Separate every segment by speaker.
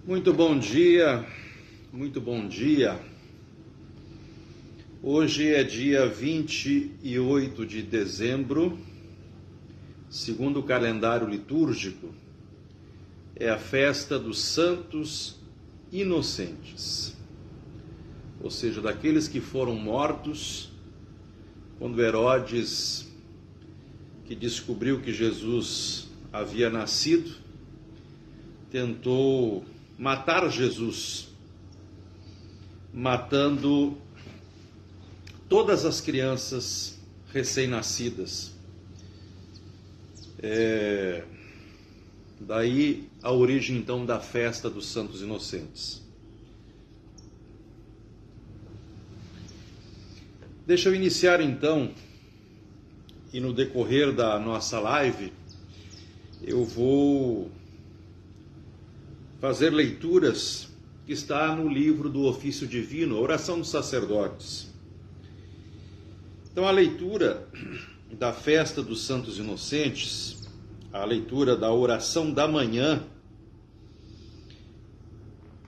Speaker 1: Muito bom dia, muito bom dia. Hoje é dia 28 de dezembro, segundo o calendário litúrgico, é a festa dos Santos Inocentes, ou seja, daqueles que foram mortos quando Herodes, que descobriu que Jesus havia nascido, tentou matar Jesus, matando todas as crianças recém-nascidas. Daí a origem então da festa dos Santos Inocentes. Deixa eu iniciar então, e no decorrer da nossa live, eu vou fazer leituras que está no livro do Ofício Divino, a Oração dos Sacerdotes. Então a leitura da festa dos Santos Inocentes, a leitura da oração da manhã,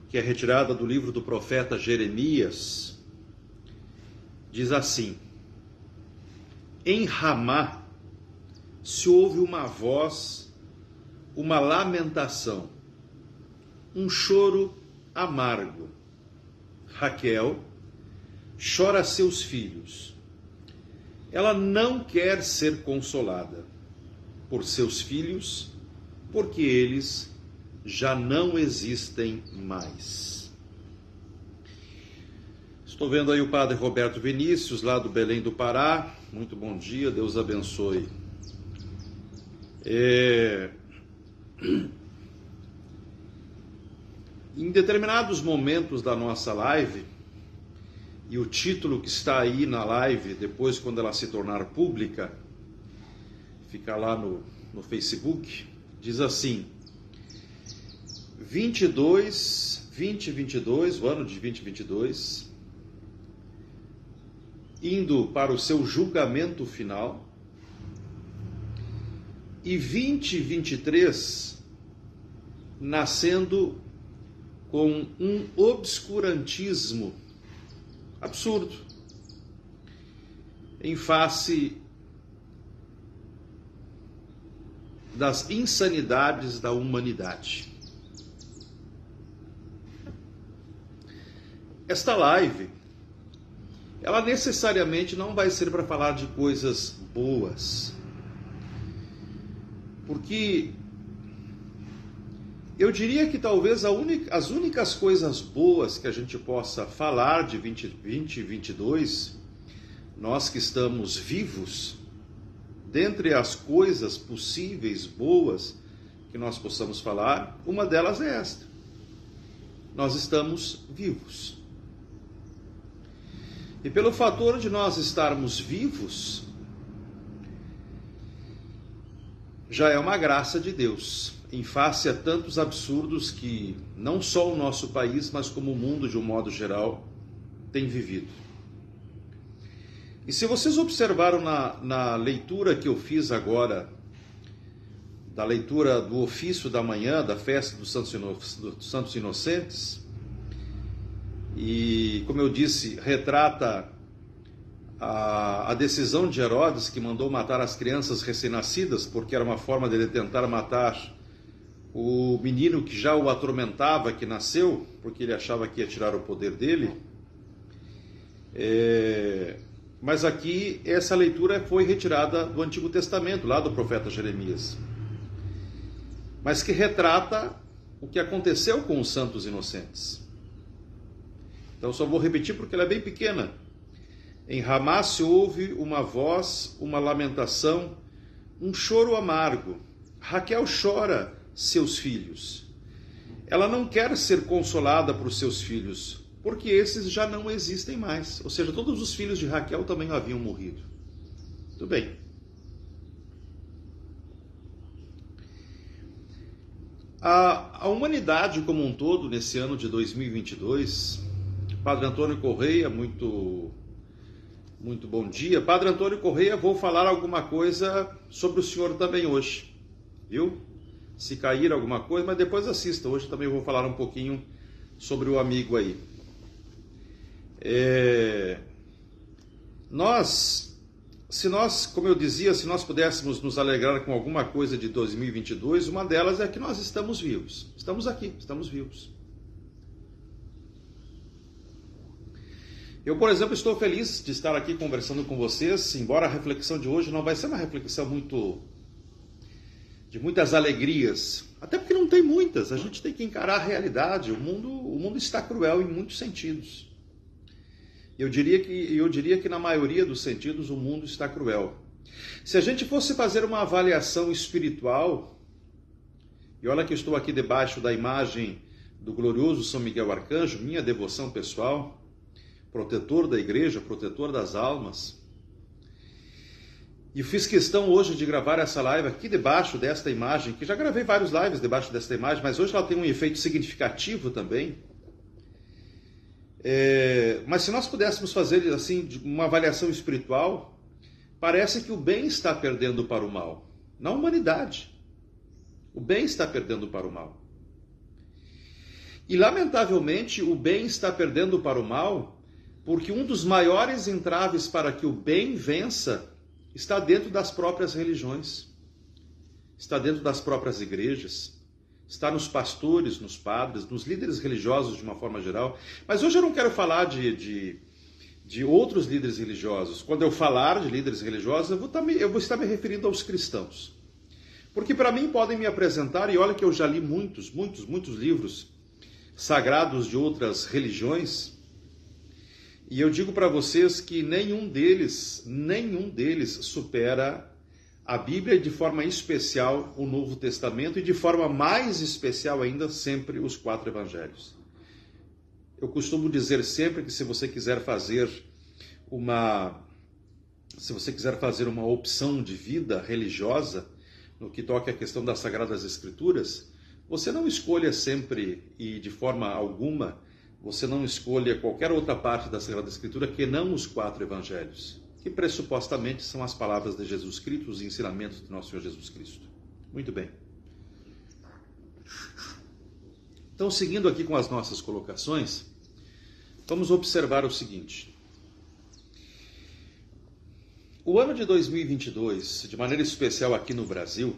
Speaker 1: que é retirada do livro do profeta Jeremias, diz assim: em Ramá se ouve uma voz, uma lamentação, um choro amargo. Raquel chora seus filhos. Ela não quer ser consolada por seus filhos, porque eles já não existem mais. Estou vendo aí o padre Roberto Vinícius, lá do Belém do Pará. Muito bom dia, Deus abençoe. Em determinados momentos da nossa live, e o título que está aí na live, depois quando ela se tornar pública, fica lá no Facebook, diz assim: 2022, o ano de 2022, indo para o seu julgamento final, e 2023 nascendo com um obscurantismo absurdo em face das insanidades da humanidade. Esta live, ela necessariamente não vai ser para falar de coisas boas, porque eu diria que talvez as únicas coisas boas que a gente possa falar de 2022, nós que estamos vivos, dentre as coisas possíveis boas que nós possamos falar, uma delas é esta: nós estamos vivos. E pelo fator de nós estarmos vivos, já é uma graça de Deus, em face a tantos absurdos que não só o nosso país, mas como o mundo de um modo geral tem vivido. E se vocês observaram na leitura que eu fiz agora, da leitura do ofício da manhã, da festa dos Santos Inocentes, e como eu disse, retrata a decisão de Herodes, que mandou matar as crianças recém-nascidas, porque era uma forma dele tentar matar o menino que já o atormentava, que nasceu, porque ele achava que ia tirar o poder dele. Mas aqui essa leitura foi retirada do Antigo Testamento, lá do profeta Jeremias, mas que retrata o que aconteceu com os santos inocentes. Então só vou repetir porque ela é bem pequena. Em Ramá se ouve uma voz, uma lamentação, um choro amargo. Raquel chora seus filhos. Ela não quer ser consolada por seus filhos, porque esses já não existem mais. Ou seja, todos os filhos de Raquel também haviam morrido. Tudo bem. A humanidade como um todo, nesse ano de 2022, Padre Antônio Correia, muito bom dia. Padre Antônio Correia, vou falar alguma coisa sobre o senhor também hoje, viu? se cair alguma coisa, mas depois assista. Hoje também vou falar um pouquinho sobre o amigo aí. Como eu dizia, se nós pudéssemos nos alegrar com alguma coisa de 2022, uma delas é que nós estamos vivos. Estamos aqui, estamos vivos. Eu, por exemplo, estou feliz de estar aqui conversando com vocês, embora a reflexão de hoje não vai ser uma reflexão de muitas alegrias, até porque não tem muitas, a gente tem que encarar a realidade, o mundo está cruel em muitos sentidos. Eu diria que na maioria dos sentidos o mundo está cruel. Se a gente fosse fazer uma avaliação espiritual, e olha que eu estou aqui debaixo da imagem do glorioso São Miguel Arcanjo, minha devoção pessoal, protetor da igreja, protetor das almas. E eu fiz questão hoje de gravar essa live aqui debaixo desta imagem, que já gravei vários lives debaixo desta imagem, mas hoje ela tem um efeito significativo também. Mas se nós pudéssemos fazer assim uma avaliação espiritual, parece que o bem está perdendo para o mal. Na humanidade, o bem está perdendo para o mal. E lamentavelmente o bem está perdendo para o mal, porque um dos maiores entraves para que o bem vença está dentro das próprias religiões, está dentro das próprias igrejas, está nos pastores, nos padres, nos líderes religiosos de uma forma geral. Mas hoje eu não quero falar de outros líderes religiosos. Quando eu falar de líderes religiosos, eu vou estar me referindo aos cristãos. Porque para mim podem me apresentar, e olha que eu já li muitos livros sagrados de outras religiões, e eu digo para vocês que nenhum deles supera a Bíblia, e de forma especial o Novo Testamento, e de forma mais especial ainda sempre os 4 evangelhos. Eu costumo dizer sempre que se você quiser fazer uma opção de vida religiosa, no que toca à questão das Sagradas Escrituras, você não escolha sempre e de forma alguma, você não escolha qualquer outra parte da Sagrada Escritura que não os 4 evangelhos, que pressupostamente são as palavras de Jesus Cristo, os ensinamentos do nosso Senhor Jesus Cristo. Muito bem. Então, seguindo aqui com as nossas colocações, vamos observar o seguinte. O ano de 2022, de maneira especial aqui no Brasil,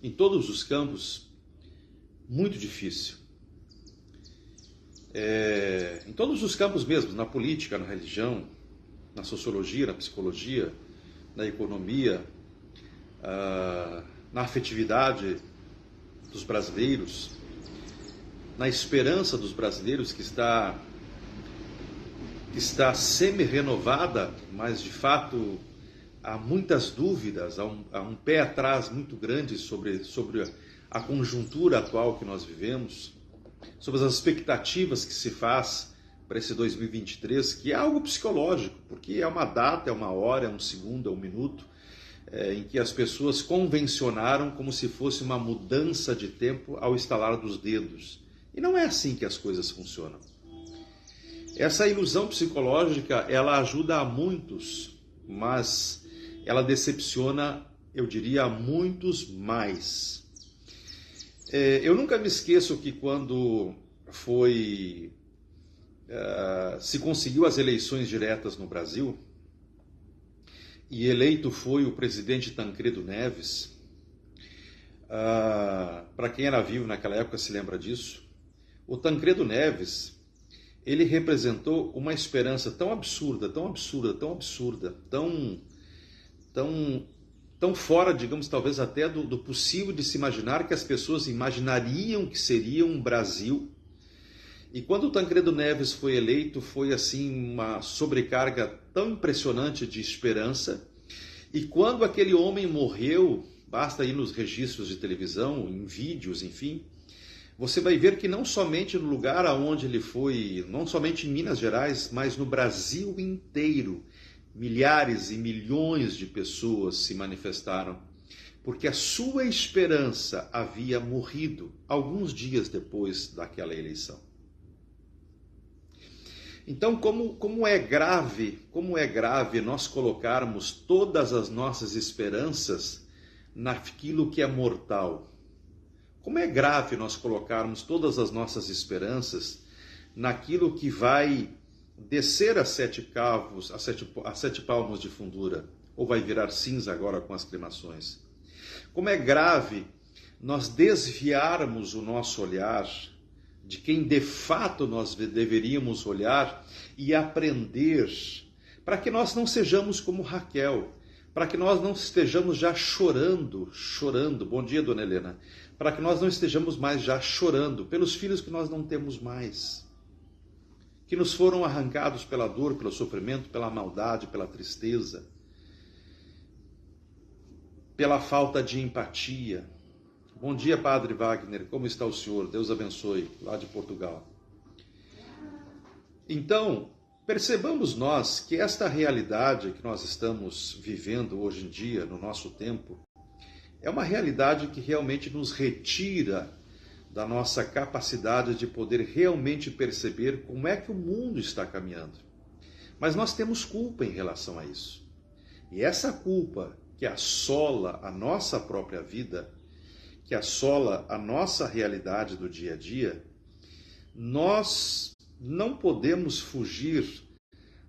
Speaker 1: em todos os campos, muito difícil. Em todos os campos mesmo, na política, na religião, na sociologia, na psicologia, na economia, na afetividade dos brasileiros, na esperança dos brasileiros que está semi-renovada, mas de fato há muitas dúvidas, há um pé atrás muito grande sobre a conjuntura atual que nós vivemos, sobre as expectativas que se faz para esse 2023, que é algo psicológico, porque é uma data, é uma hora, é um segundo, é um minuto, em que as pessoas convencionaram como se fosse uma mudança de tempo ao estalar dos dedos. E não é assim que as coisas funcionam. Essa ilusão psicológica, ela ajuda a muitos, mas ela decepciona, eu diria, a muitos mais. Eu nunca me esqueço que quando se conseguiu as eleições diretas no Brasil, e eleito foi o presidente Tancredo Neves, para quem era vivo naquela época se lembra disso, o Tancredo Neves, ele representou uma esperança tão absurda, tão fora, digamos, talvez até do possível de se imaginar, que as pessoas imaginariam que seria um Brasil. E quando o Tancredo Neves foi eleito, foi assim uma sobrecarga tão impressionante de esperança. E quando aquele homem morreu, basta ir nos registros de televisão, em vídeos, enfim, você vai ver que não somente no lugar aonde ele foi, não somente em Minas Gerais, mas no Brasil inteiro, milhares e milhões de pessoas se manifestaram, porque a sua esperança havia morrido alguns dias depois daquela eleição. Então, como é grave nós colocarmos todas as nossas esperanças naquilo que é mortal. Como é grave nós colocarmos todas as nossas esperanças naquilo que vai descer a 7 cavos, a 7 palmos de fundura, ou vai virar cinza agora com as cremações. Como é grave nós desviarmos o nosso olhar de quem de fato nós deveríamos olhar e aprender, para que nós não sejamos como Raquel, para que nós não estejamos já chorando. Bom dia, dona Helena. Para que nós não estejamos mais já chorando pelos filhos que nós não temos mais, que nos foram arrancados pela dor, pelo sofrimento, pela maldade, pela tristeza, pela falta de empatia. Bom dia, Padre Wagner, como está o senhor? Deus abençoe, lá de Portugal. Então, percebamos nós que esta realidade que nós estamos vivendo hoje em dia, no nosso tempo, é uma realidade que realmente nos retira da nossa capacidade de poder realmente perceber como é que o mundo está caminhando. Mas nós temos culpa em relação a isso. E essa culpa que assola a nossa própria vida, que assola a nossa realidade do dia a dia, nós não podemos fugir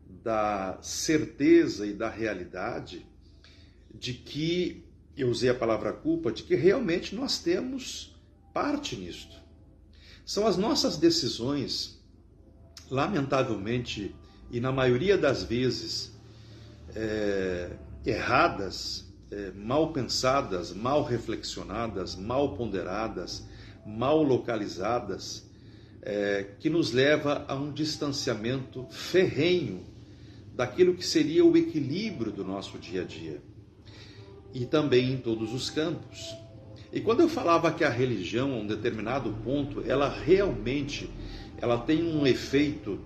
Speaker 1: da certeza e da realidade de que, eu usei a palavra culpa, de que realmente nós temos parte nisto. São as nossas decisões, lamentavelmente, e na maioria das vezes, erradas, mal pensadas, mal reflexionadas, mal ponderadas, mal localizadas, que nos leva a um distanciamento ferrenho daquilo que seria o equilíbrio do nosso dia a dia. E também em todos os campos. E quando eu falava que a religião, a um determinado ponto, ela realmente tem um efeito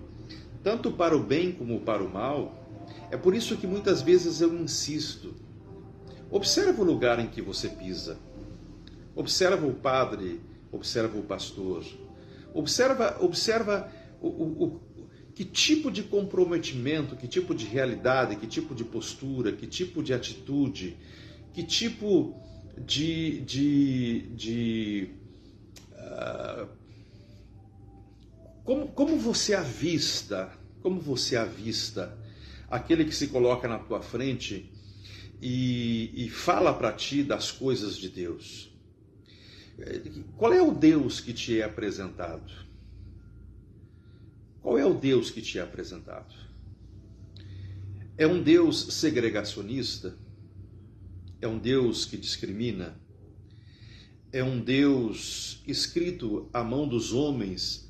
Speaker 1: tanto para o bem como para o mal, é por isso que muitas vezes eu insisto. Observa o lugar em que você pisa. Observa o padre, observa o pastor. Observa que tipo de comprometimento, que tipo de realidade, que tipo de postura, que tipo de atitude, que tipo como você avista aquele que se coloca na tua frente e fala para ti das coisas de Deus. Qual é o Deus que te é apresentado? Qual é o Deus que te é apresentado? É um Deus segregacionista? É um Deus que discrimina? É um Deus escrito à mão dos homens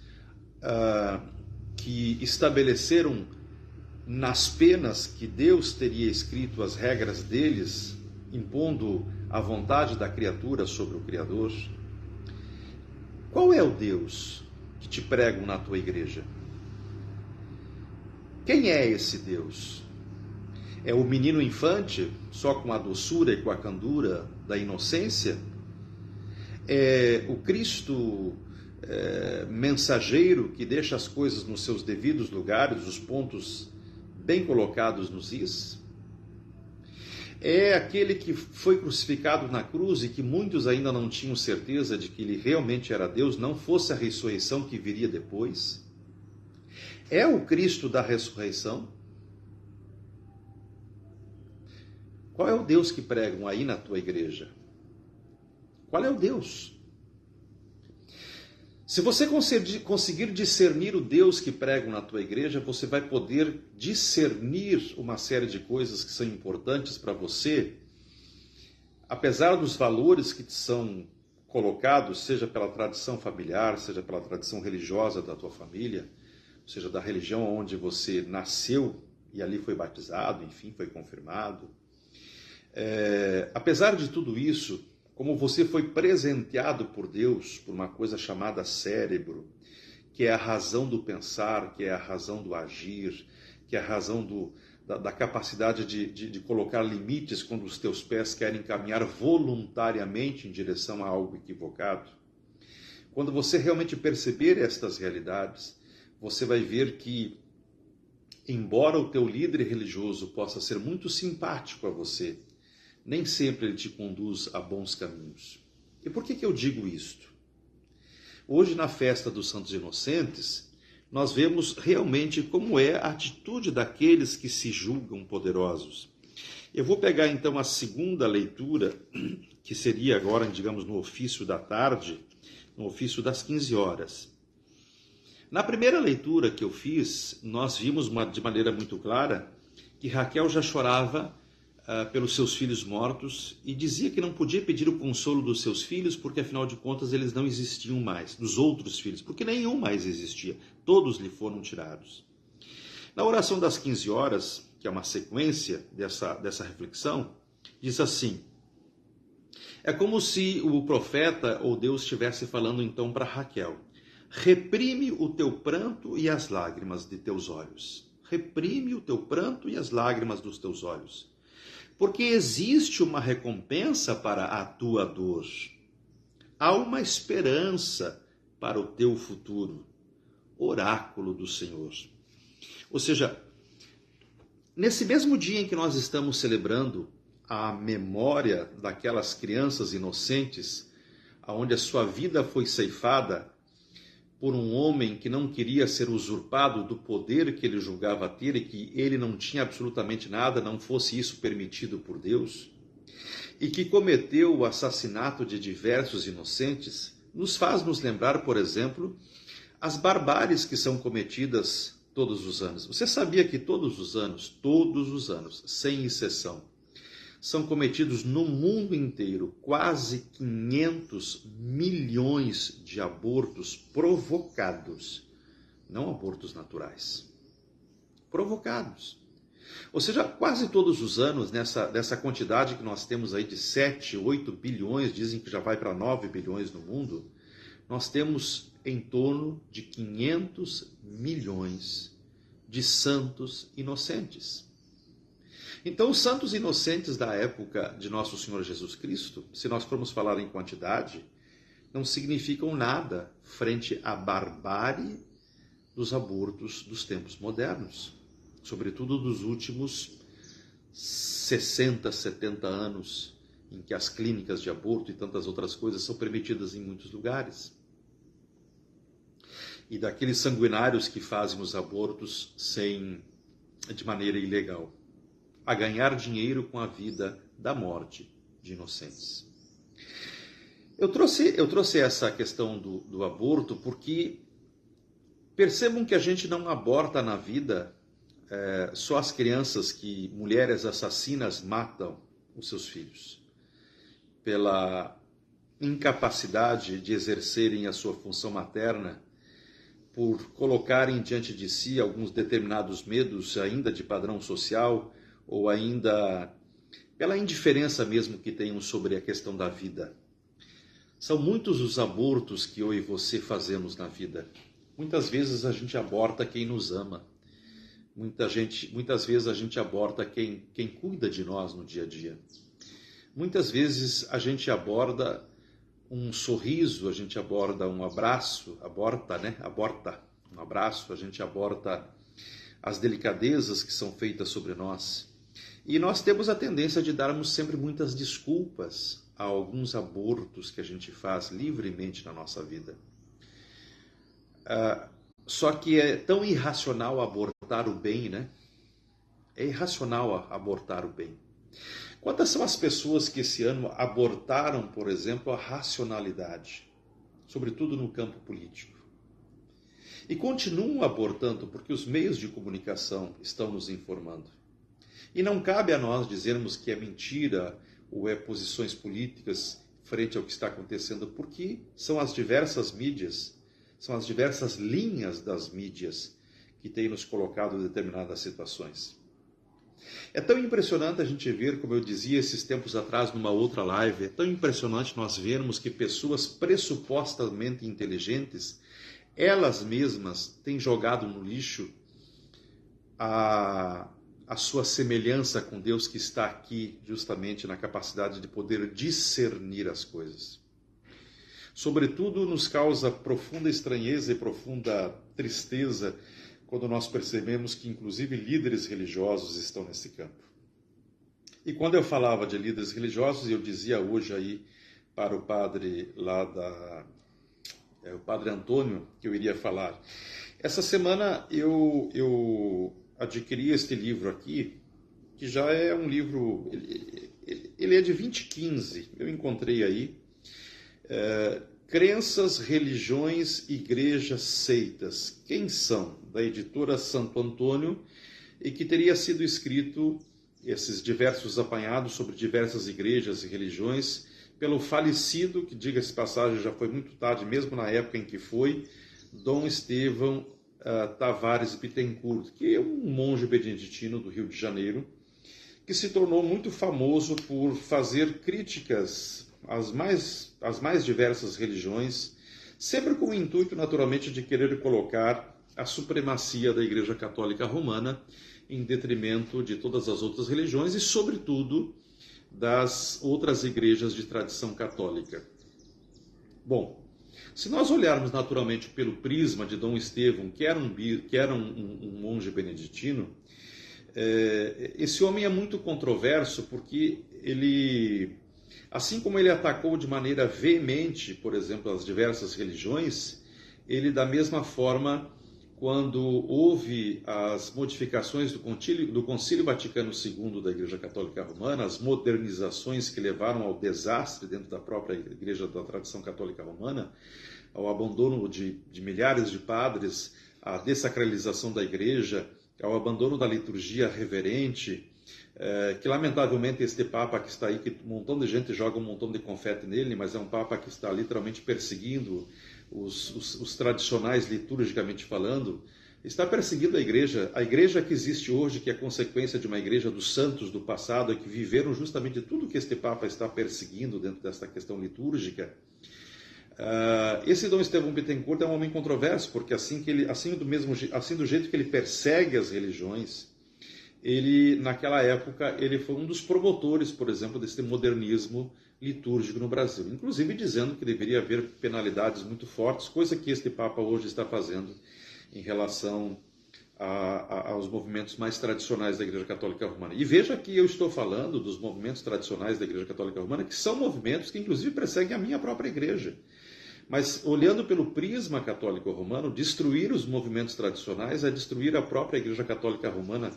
Speaker 1: que estabeleceram nas penas que Deus teria escrito as regras deles, impondo a vontade da criatura sobre o Criador? Qual é o Deus que te pregam na tua igreja? Quem é esse Deus? É o menino infante, só com a doçura e com a candura da inocência? É o Cristo mensageiro que deixa as coisas nos seus devidos lugares, os pontos bem colocados nos is? É aquele que foi crucificado na cruz e que muitos ainda não tinham certeza de que ele realmente era Deus, não fosse a ressurreição que viria depois? É o Cristo da ressurreição? Qual é o Deus que pregam aí na tua igreja? Qual é o Deus? Se você conseguir discernir o Deus que pregam na tua igreja, você vai poder discernir uma série de coisas que são importantes para você, apesar dos valores que te são colocados, seja pela tradição familiar, seja pela tradição religiosa da tua família, seja da religião onde você nasceu e ali foi batizado, enfim, foi confirmado. Apesar de tudo isso, como você foi presenteado por Deus por uma coisa chamada cérebro, que é a razão do pensar, que é a razão do agir, que é a razão da capacidade de colocar limites quando os teus pés querem caminhar voluntariamente em direção a algo equivocado. Quando você realmente perceber estas realidades, você vai ver que, embora o teu líder religioso possa ser muito simpático a você, nem sempre ele te conduz a bons caminhos. E por que eu digo isto? Hoje, na festa dos Santos Inocentes, nós vemos realmente como é a atitude daqueles que se julgam poderosos. Eu vou pegar então a segunda leitura, que seria agora, digamos, no ofício da tarde, no ofício das 15 horas. Na primeira leitura que eu fiz, nós vimos de maneira muito clara que Raquel já chorava pelos seus filhos mortos e dizia que não podia pedir o consolo dos seus filhos porque, afinal de contas, eles não existiam mais, dos outros filhos, porque nenhum mais existia, todos lhe foram tirados. Na oração das 15 horas, que é uma sequência dessa reflexão, diz assim: é como se o profeta ou Deus estivesse falando então para Raquel: reprime o teu pranto e as lágrimas de teus olhos. Reprime o teu pranto e as lágrimas dos teus olhos. Porque existe uma recompensa para a tua dor. Há uma esperança para o teu futuro. Oráculo do Senhor. Ou seja, nesse mesmo dia em que nós estamos celebrando a memória daquelas crianças inocentes, onde a sua vida foi ceifada por um homem que não queria ser usurpado do poder que ele julgava ter e que ele não tinha absolutamente nada, não fosse isso permitido por Deus, e que cometeu o assassinato de diversos inocentes, nos faz nos lembrar, por exemplo, as barbáries que são cometidas todos os anos. Você sabia que todos os anos, sem exceção, são cometidos no mundo inteiro quase 500 milhões de abortos provocados, não abortos naturais, provocados. Ou seja, quase todos os anos, dessa quantidade que nós temos aí de 7, 8 bilhões, dizem que já vai para 9 bilhões no mundo, nós temos em torno de 500 milhões de santos inocentes. Então, os santos inocentes da época de Nosso Senhor Jesus Cristo, se nós formos falar em quantidade, não significam nada frente à barbárie dos abortos dos tempos modernos, sobretudo dos últimos 60, 70 anos, em que as clínicas de aborto e tantas outras coisas são permitidas em muitos lugares. E daqueles sanguinários que fazem os abortos de maneira ilegal, a ganhar dinheiro com a vida da morte de inocentes. Eu trouxe essa questão do aborto porque percebam que a gente não aborta na vida só as crianças que mulheres assassinas matam os seus filhos pela incapacidade de exercerem a sua função materna, por colocarem diante de si alguns determinados medos ainda de padrão social, ou ainda pela indiferença mesmo que tenham sobre a questão da vida. São muitos os abortos que eu e você fazemos na vida. Muitas vezes a gente aborta quem nos ama. Muitas vezes a gente aborta quem cuida de nós no dia a dia. Muitas vezes a gente aborda um sorriso, a gente aborda um abraço, aborta um abraço, a gente aborta as delicadezas que são feitas sobre nós. E nós temos a tendência de darmos sempre muitas desculpas a alguns abortos que a gente faz livremente na nossa vida. Só que é tão irracional abortar o bem, né? É irracional abortar o bem. Quantas são as pessoas que esse ano abortaram, por exemplo, a racionalidade, sobretudo no campo político? E continuam abortando porque os meios de comunicação estão nos informando. E não cabe a nós dizermos que é mentira ou é posições políticas frente ao que está acontecendo, porque são as diversas mídias, são as diversas linhas das mídias que têm nos colocado em determinadas situações. É tão impressionante a gente ver, como eu dizia esses tempos atrás numa outra live, é tão impressionante nós vermos que pessoas pressupostamente inteligentes, elas mesmas têm jogado no lixo a sua semelhança com Deus, que está aqui justamente na capacidade de poder discernir as coisas. Sobretudo nos causa profunda estranheza e profunda tristeza quando nós percebemos que inclusive líderes religiosos estão nesse campo. E quando eu falava de líderes religiosos, eu dizia hoje aí para o padre lá o padre Antônio, que eu iria falar. Essa semana eu adquiri este livro aqui, que já é um livro, ele é de 2015, eu encontrei aí, Crenças, Religiões, Igrejas, Seitas. Quem são? Da editora Santo Antônio, e que teria sido escrito, esses diversos apanhados sobre diversas igrejas e religiões, pelo falecido, que diga-se passagem, já foi muito tarde, mesmo na época em que foi, Dom Estevão Tavares Bittencourt, que é um monge beneditino do Rio de Janeiro, que se tornou muito famoso por fazer críticas às mais diversas religiões, sempre com o intuito, naturalmente, de querer colocar a supremacia da Igreja Católica Romana em detrimento de todas as outras religiões e, sobretudo, das outras igrejas de tradição católica. Bom, se nós olharmos naturalmente pelo prisma de Dom Estevão, que era um monge beneditino, esse homem é muito controverso porque ele, assim como ele atacou de maneira veemente, por exemplo, as diversas religiões, ele da mesma forma, quando houve as modificações do Concílio Vaticano II da Igreja Católica Romana, as modernizações que levaram ao desastre dentro da própria Igreja da tradição católica romana, ao abandono de milhares de padres, à dessacralização da Igreja, ao abandono da liturgia reverente, que lamentavelmente este Papa que está aí, que um montão de gente joga um montão de confete nele, mas é um Papa que está literalmente perseguindo os tradicionais, liturgicamente falando, está perseguindo a igreja que existe hoje, que é consequência de uma igreja dos santos do passado, que viveram justamente tudo que este Papa está perseguindo dentro desta questão litúrgica. Esse Dom Estevão Bittencourt é um homem controverso, porque assim do jeito que ele persegue as religiões, ele, naquela época, ele foi um dos promotores, por exemplo, desse modernismo litúrgico no Brasil, inclusive dizendo que deveria haver penalidades muito fortes, coisa que este Papa hoje está fazendo em relação aos movimentos mais tradicionais da Igreja Católica Romana. E veja que eu estou falando dos movimentos tradicionais da Igreja Católica Romana, que são movimentos que inclusive perseguem a minha própria igreja. Mas, olhando pelo prisma católico romano, destruir os movimentos tradicionais é destruir a própria Igreja Católica Romana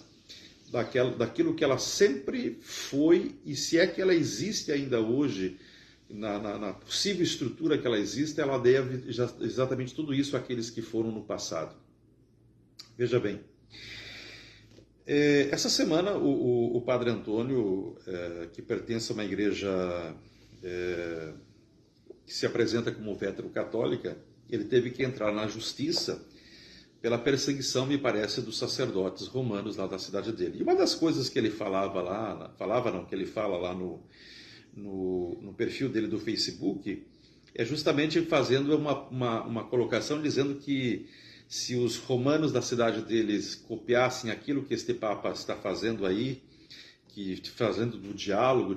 Speaker 1: daquilo que ela sempre foi, e se é que ela existe ainda hoje, na possível estrutura que ela existe, ela deve exatamente tudo isso àqueles que foram no passado. Veja bem, essa semana o Padre Antônio, que pertence a uma igreja que se apresenta como veterocatólica, ele teve que entrar na justiça pela perseguição, me parece, dos sacerdotes romanos lá da cidade dele. E uma das coisas que ele que ele fala lá no perfil dele do Facebook, é justamente fazendo uma colocação dizendo que se os romanos da cidade deles copiassem aquilo que este Papa está fazendo aí, fazendo do diálogo,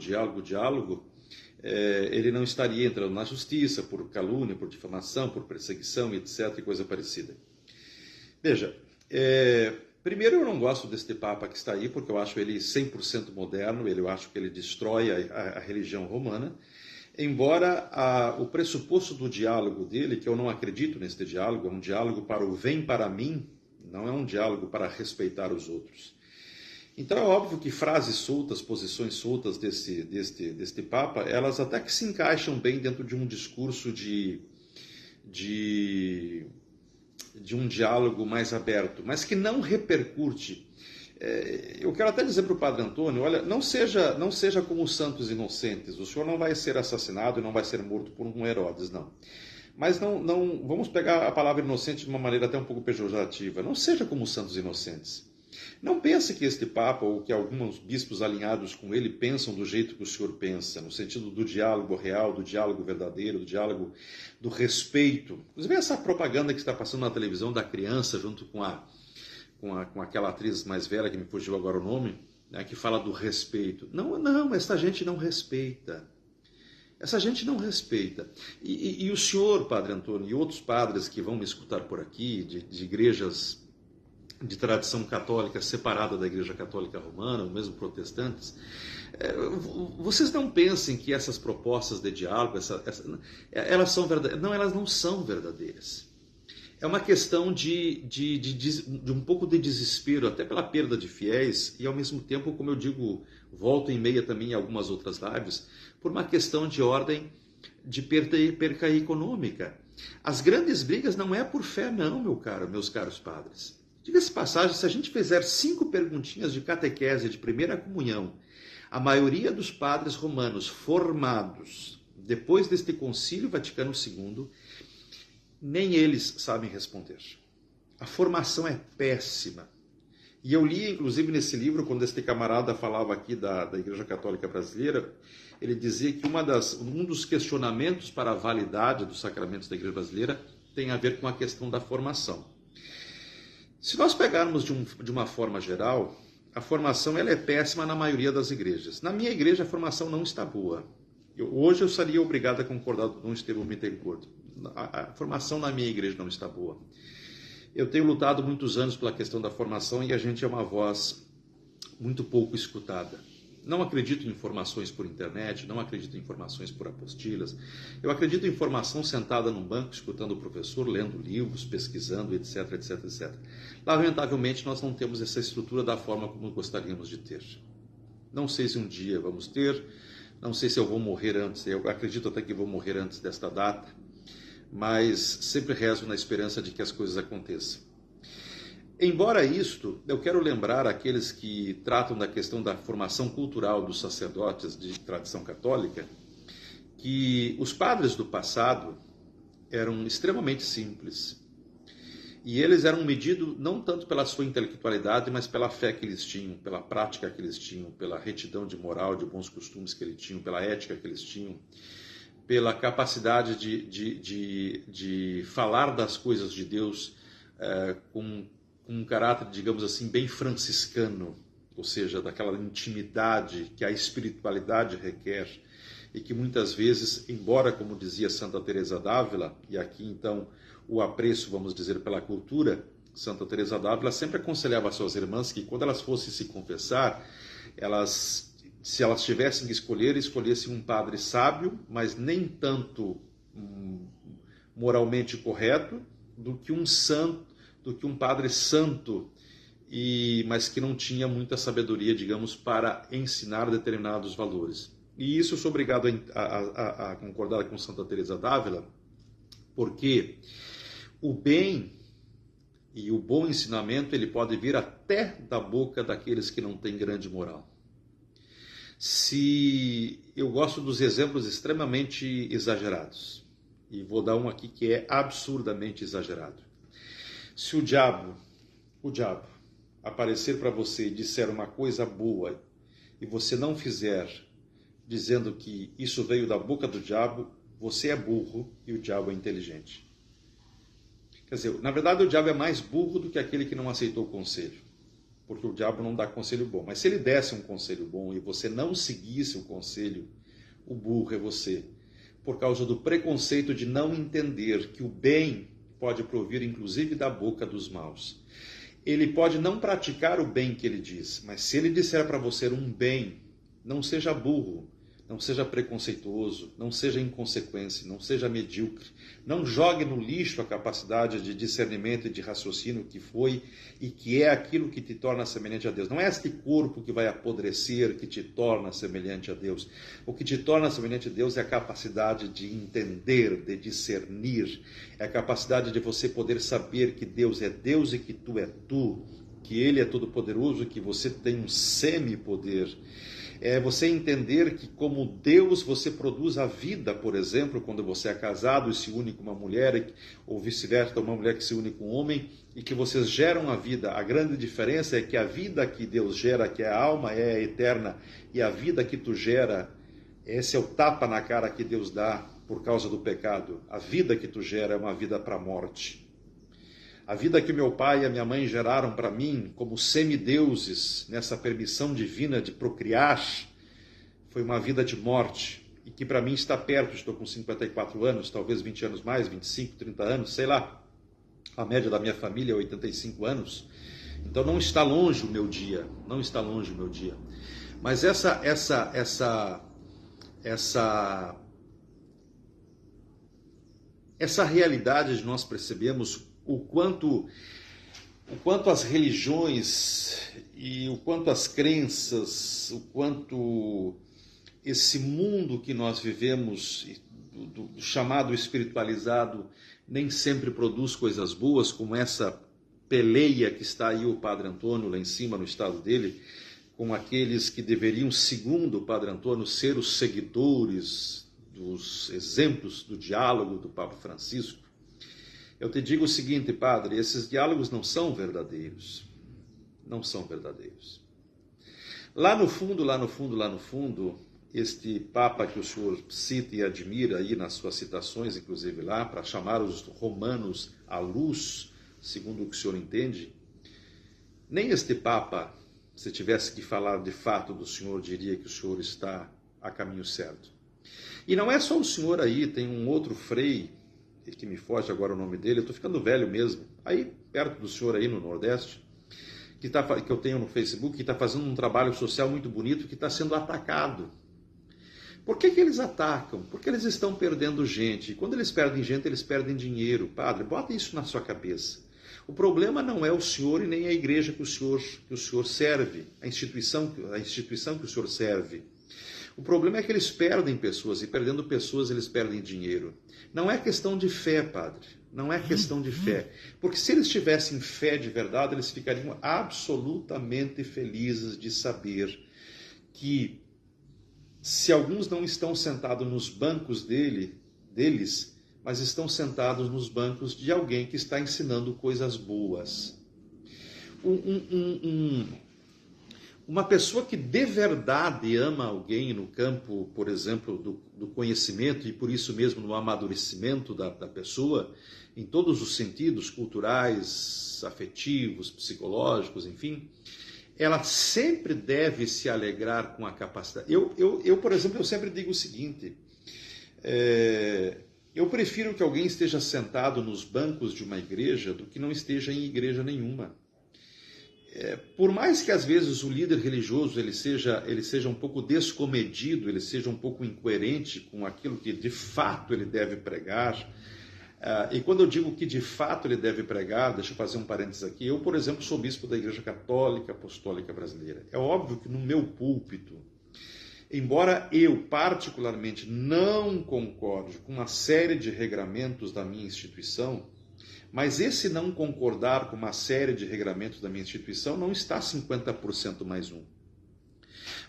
Speaker 1: ele não estaria entrando na justiça por calúnia, por difamação, por perseguição, etc., e coisa parecida. Veja, primeiro eu não gosto deste Papa que está aí, porque eu acho ele 100% moderno, eu acho que ele destrói a religião romana, embora o pressuposto do diálogo dele, que eu não acredito neste diálogo, é um diálogo para o vem para mim, não é um diálogo para respeitar os outros. Então é óbvio que frases soltas, posições soltas deste Papa, elas até que se encaixam bem dentro de um discurso de um diálogo mais aberto, mas que não repercute. Eu quero até dizer para o Padre Antônio, olha, não seja como os santos inocentes, o senhor não vai ser assassinado e não vai ser morto por um Herodes, não. Mas não vamos pegar a palavra inocente de uma maneira até um pouco pejorativa, não seja como os santos inocentes. Não pense que este Papa ou que alguns bispos alinhados com ele pensam do jeito que o senhor pensa, no sentido do diálogo real, do diálogo verdadeiro, do diálogo do respeito. Inclusive essa propaganda que está passando na televisão da criança junto com aquela atriz mais velha, que me fugiu agora o nome, né, que fala do respeito. Não, essa gente não respeita. Essa gente não respeita. E o senhor, Padre Antônio, e outros padres que vão me escutar por aqui, de igrejas de tradição católica separada da Igreja Católica Romana, ou mesmo protestantes, vocês não pensem que essas propostas de diálogo, elas são verdadeiras. Não, elas não são verdadeiras. É uma questão de um pouco de desespero, até pela perda de fiéis, e ao mesmo tempo, como eu digo, volto em meia também em algumas outras lives, por uma questão de ordem de perca econômica. As grandes brigas não é por fé não, meus caros padres. Diga-se passagem, se a gente fizer 5 perguntinhas de catequese de primeira comunhão, a maioria dos padres romanos formados depois deste Concílio Vaticano II, nem eles sabem responder. A formação é péssima. E eu li, inclusive, nesse livro, quando este camarada falava aqui da Igreja Católica Brasileira, ele dizia que um dos questionamentos para a validade dos sacramentos da Igreja Brasileira tem a ver com a questão da formação. Se nós pegarmos de uma forma geral, a formação ela é péssima na maioria das igrejas. Na minha igreja, a formação não está boa. Hoje eu seria obrigado a concordar com o Estevão Bittencourt. A formação na minha igreja não está boa. Eu tenho lutado muitos anos pela questão da formação e a gente é uma voz muito pouco escutada. Não acredito em informações por internet, não acredito em informações por apostilas. Eu acredito em informação sentada num banco, escutando o professor, lendo livros, pesquisando, etc, etc, etc. Lamentavelmente, nós não temos essa estrutura da forma como gostaríamos de ter. Não sei se um dia vamos ter, não sei se eu vou morrer antes, eu acredito até que vou morrer antes desta data, mas sempre rezo na esperança de que as coisas aconteçam. Embora isto, eu quero lembrar aqueles que tratam da questão da formação cultural dos sacerdotes de tradição católica, que os padres do passado eram extremamente simples. E eles eram medidos não tanto pela sua intelectualidade, mas pela fé que eles tinham, pela prática que eles tinham, pela retidão de moral, de bons costumes que eles tinham, pela ética que eles tinham, pela capacidade de falar das coisas de Deus com um caráter, digamos assim, bem franciscano, ou seja, daquela intimidade que a espiritualidade requer e que muitas vezes, embora, como dizia Santa Teresa d'Ávila, e aqui então o apreço, vamos dizer, pela cultura, Santa Teresa d'Ávila sempre aconselhava às suas irmãs que quando elas fossem se confessar, se elas tivessem que escolher, escolhessem um padre sábio, mas nem tanto moralmente correto, do que um padre santo, mas que não tinha muita sabedoria, digamos, para ensinar determinados valores. E isso eu sou obrigado a concordar com Santa Teresa d'Ávila, porque o bem e o bom ensinamento ele pode vir até da boca daqueles que não têm grande moral. Se eu gosto dos exemplos extremamente exagerados, e vou dar um aqui que é absurdamente exagerado. Se o diabo aparecer para você e disser uma coisa boa e você não fizer, dizendo que isso veio da boca do diabo, você é burro e o diabo é inteligente. Quer dizer, na verdade o diabo é mais burro do que aquele que não aceitou o conselho, porque o diabo não dá conselho bom. Mas se ele desse um conselho bom e você não seguisse o conselho, o burro é você, por causa do preconceito de não entender que o bem pode provir inclusive da boca dos maus. Ele pode não praticar o bem que ele diz, mas se ele disser para você um bem, não seja burro, não seja preconceituoso, não seja inconsequente, não seja medíocre, não jogue no lixo a capacidade de discernimento e de raciocínio que foi e que é aquilo que te torna semelhante a Deus. Não é este corpo que vai apodrecer que te torna semelhante a Deus. O que te torna semelhante a Deus é a capacidade de entender, de discernir, é a capacidade de você poder saber que Deus é Deus e que tu é tu, que Ele é todo-poderoso e que você tem um semi-poder. É você entender que como Deus você produz a vida, por exemplo, quando você é casado e se une com uma mulher, ou vice-versa, uma mulher que se une com um homem, e que vocês geram a vida. A grande diferença é que a vida que Deus gera, que é a alma, é eterna, e a vida que tu gera, esse é o tapa na cara que Deus dá por causa do pecado. A vida que tu gera é uma vida para a morte. A vida que meu pai e a minha mãe geraram para mim, como semideuses, nessa permissão divina de procriar, foi uma vida de morte, e que para mim está perto. Estou com 54 anos, talvez 20 anos mais, 25, 30 anos, sei lá. A média da minha família é 85 anos. Então não está longe o meu dia, não está longe o meu dia. Mas essa realidade de nós percebemos o quanto as religiões e o quanto as crenças, o quanto esse mundo que nós vivemos, do chamado espiritualizado, nem sempre produz coisas boas, como essa peleia que está aí o Padre Antônio lá em cima no estado dele, com aqueles que deveriam, segundo o Padre Antônio, ser os seguidores dos exemplos do diálogo do Papa Francisco. Eu te digo o seguinte, Padre, esses diálogos não são verdadeiros. Não são verdadeiros. Lá no fundo, este Papa que o senhor cita e admira aí nas suas citações, inclusive lá, para chamar os romanos à luz, segundo o que o senhor entende, nem este Papa, se tivesse que falar de fato do senhor, diria que o senhor está a caminho certo. E não é só o senhor aí, tem um outro frei, que me foge agora o nome dele, eu estou ficando velho mesmo, aí perto do senhor aí no Nordeste, que eu tenho no Facebook, que está fazendo um trabalho social muito bonito, que está sendo atacado. Por que eles atacam? Porque eles estão perdendo gente. E quando eles perdem gente, eles perdem dinheiro. Padre, bota isso na sua cabeça. O problema não é o senhor e nem a igreja que o senhor serve, a instituição que o senhor serve. O problema é que eles perdem pessoas, e perdendo pessoas eles perdem dinheiro. Não é questão de fé, Padre. Não é questão de fé. Porque se eles tivessem fé de verdade, eles ficariam absolutamente felizes de saber que, se alguns não estão sentados nos bancos deles, mas estão sentados nos bancos de alguém que está ensinando coisas boas. Uma pessoa que de verdade ama alguém no campo, por exemplo, do conhecimento, e por isso mesmo no amadurecimento da pessoa, em todos os sentidos, culturais, afetivos, psicológicos, enfim, ela sempre deve se alegrar com a capacidade. Eu, por exemplo, eu sempre digo o seguinte, eu prefiro que alguém esteja sentado nos bancos de uma igreja do que não esteja em igreja nenhuma. Por mais que às vezes o líder religioso ele seja um pouco descomedido, ele seja um pouco incoerente com aquilo que de fato ele deve pregar, e quando eu digo que de fato ele deve pregar, deixa eu fazer um parênteses aqui, eu, por exemplo, sou bispo da Igreja Católica Apostólica Brasileira. É óbvio que no meu púlpito, embora eu particularmente não concorde com uma série de regramentos da minha instituição, mas esse não concordar com uma série de regramentos da minha instituição não está 50% mais um.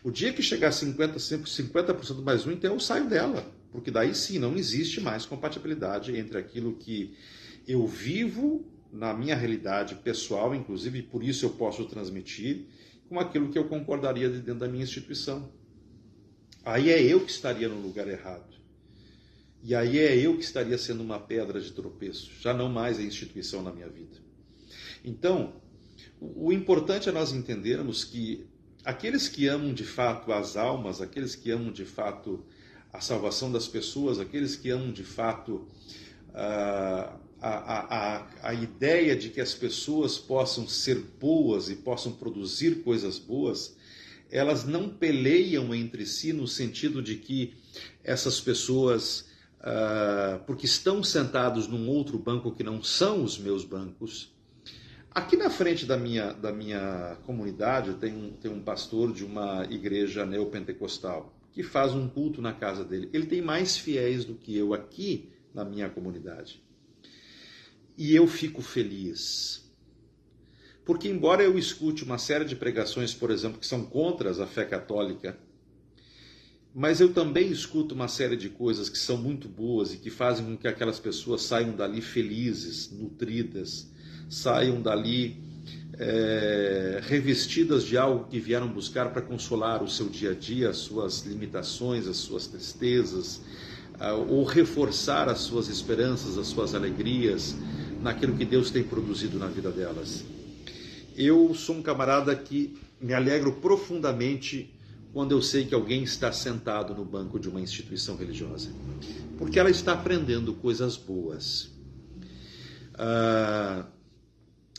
Speaker 1: O dia que chegar a 50% mais um, então eu saio dela, porque daí sim não existe mais compatibilidade entre aquilo que eu vivo na minha realidade pessoal, inclusive por isso eu posso transmitir, com aquilo que eu concordaria de dentro da minha instituição. Aí é eu que estaria no lugar errado. E aí é eu que estaria sendo uma pedra de tropeço, já não mais a instituição na minha vida. Então, o importante é nós entendermos que aqueles que amam de fato as almas, aqueles que amam de fato a salvação das pessoas, aqueles que amam de fato a ideia de que as pessoas possam ser boas e possam produzir coisas boas, elas não peleiam entre si no sentido de que essas pessoas, porque estão sentados num outro banco que não são os meus bancos. Aqui na frente da minha comunidade tem um pastor de uma igreja neopentecostal que faz um culto na casa dele. Ele tem mais fiéis do que eu aqui na minha comunidade. E eu fico feliz. Porque embora eu escute uma série de pregações, por exemplo, que são contra a fé católica, mas eu também escuto uma série de coisas que são muito boas e que fazem com que aquelas pessoas saiam dali felizes, nutridas, saiam dali revestidas de algo que vieram buscar para consolar o seu dia a dia, as suas limitações, as suas tristezas, ou reforçar as suas esperanças, as suas alegrias naquilo que Deus tem produzido na vida delas. Eu sou um camarada que me alegro profundamente quando eu sei que alguém está sentado no banco de uma instituição religiosa, porque ela está aprendendo coisas boas.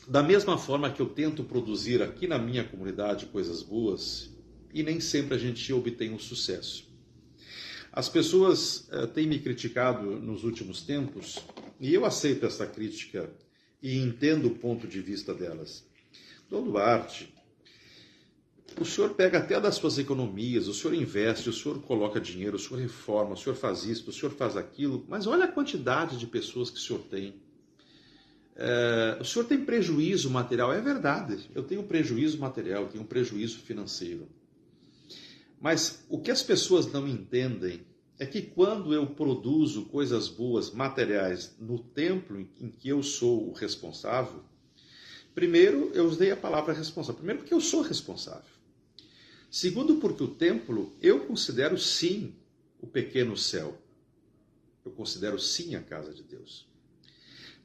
Speaker 1: Da mesma forma que eu tento produzir aqui na minha comunidade coisas boas, e nem sempre a gente obtém um sucesso. As pessoas têm me criticado nos últimos tempos, e eu aceito essa crítica e entendo o ponto de vista delas. Dom Duarte, o senhor pega até das suas economias, o senhor investe, o senhor coloca dinheiro, o senhor reforma, o senhor faz isso, o senhor faz aquilo, mas olha a quantidade de pessoas que o senhor tem. O senhor tem prejuízo material, é verdade, eu tenho prejuízo material, eu tenho prejuízo financeiro. Mas o que as pessoas não entendem é que quando eu produzo coisas boas, materiais, no templo em que eu sou o responsável, primeiro, eu usei a palavra responsável. Primeiro, porque eu sou responsável. Segundo, porque o templo, eu considero sim o pequeno céu. Eu considero sim a casa de Deus.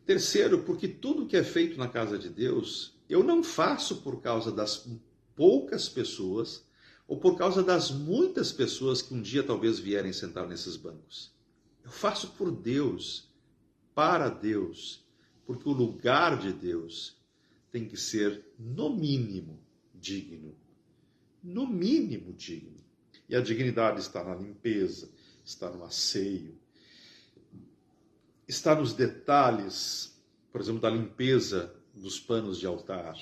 Speaker 1: Terceiro, porque tudo que é feito na casa de Deus, eu não faço por causa das poucas pessoas ou por causa das muitas pessoas que um dia talvez vierem sentar nesses bancos. Eu faço por Deus, para Deus, porque o lugar de Deus tem que ser, no mínimo, digno. No mínimo, digno. E a dignidade está na limpeza, está no asseio, está nos detalhes, por exemplo, da limpeza dos panos de altar,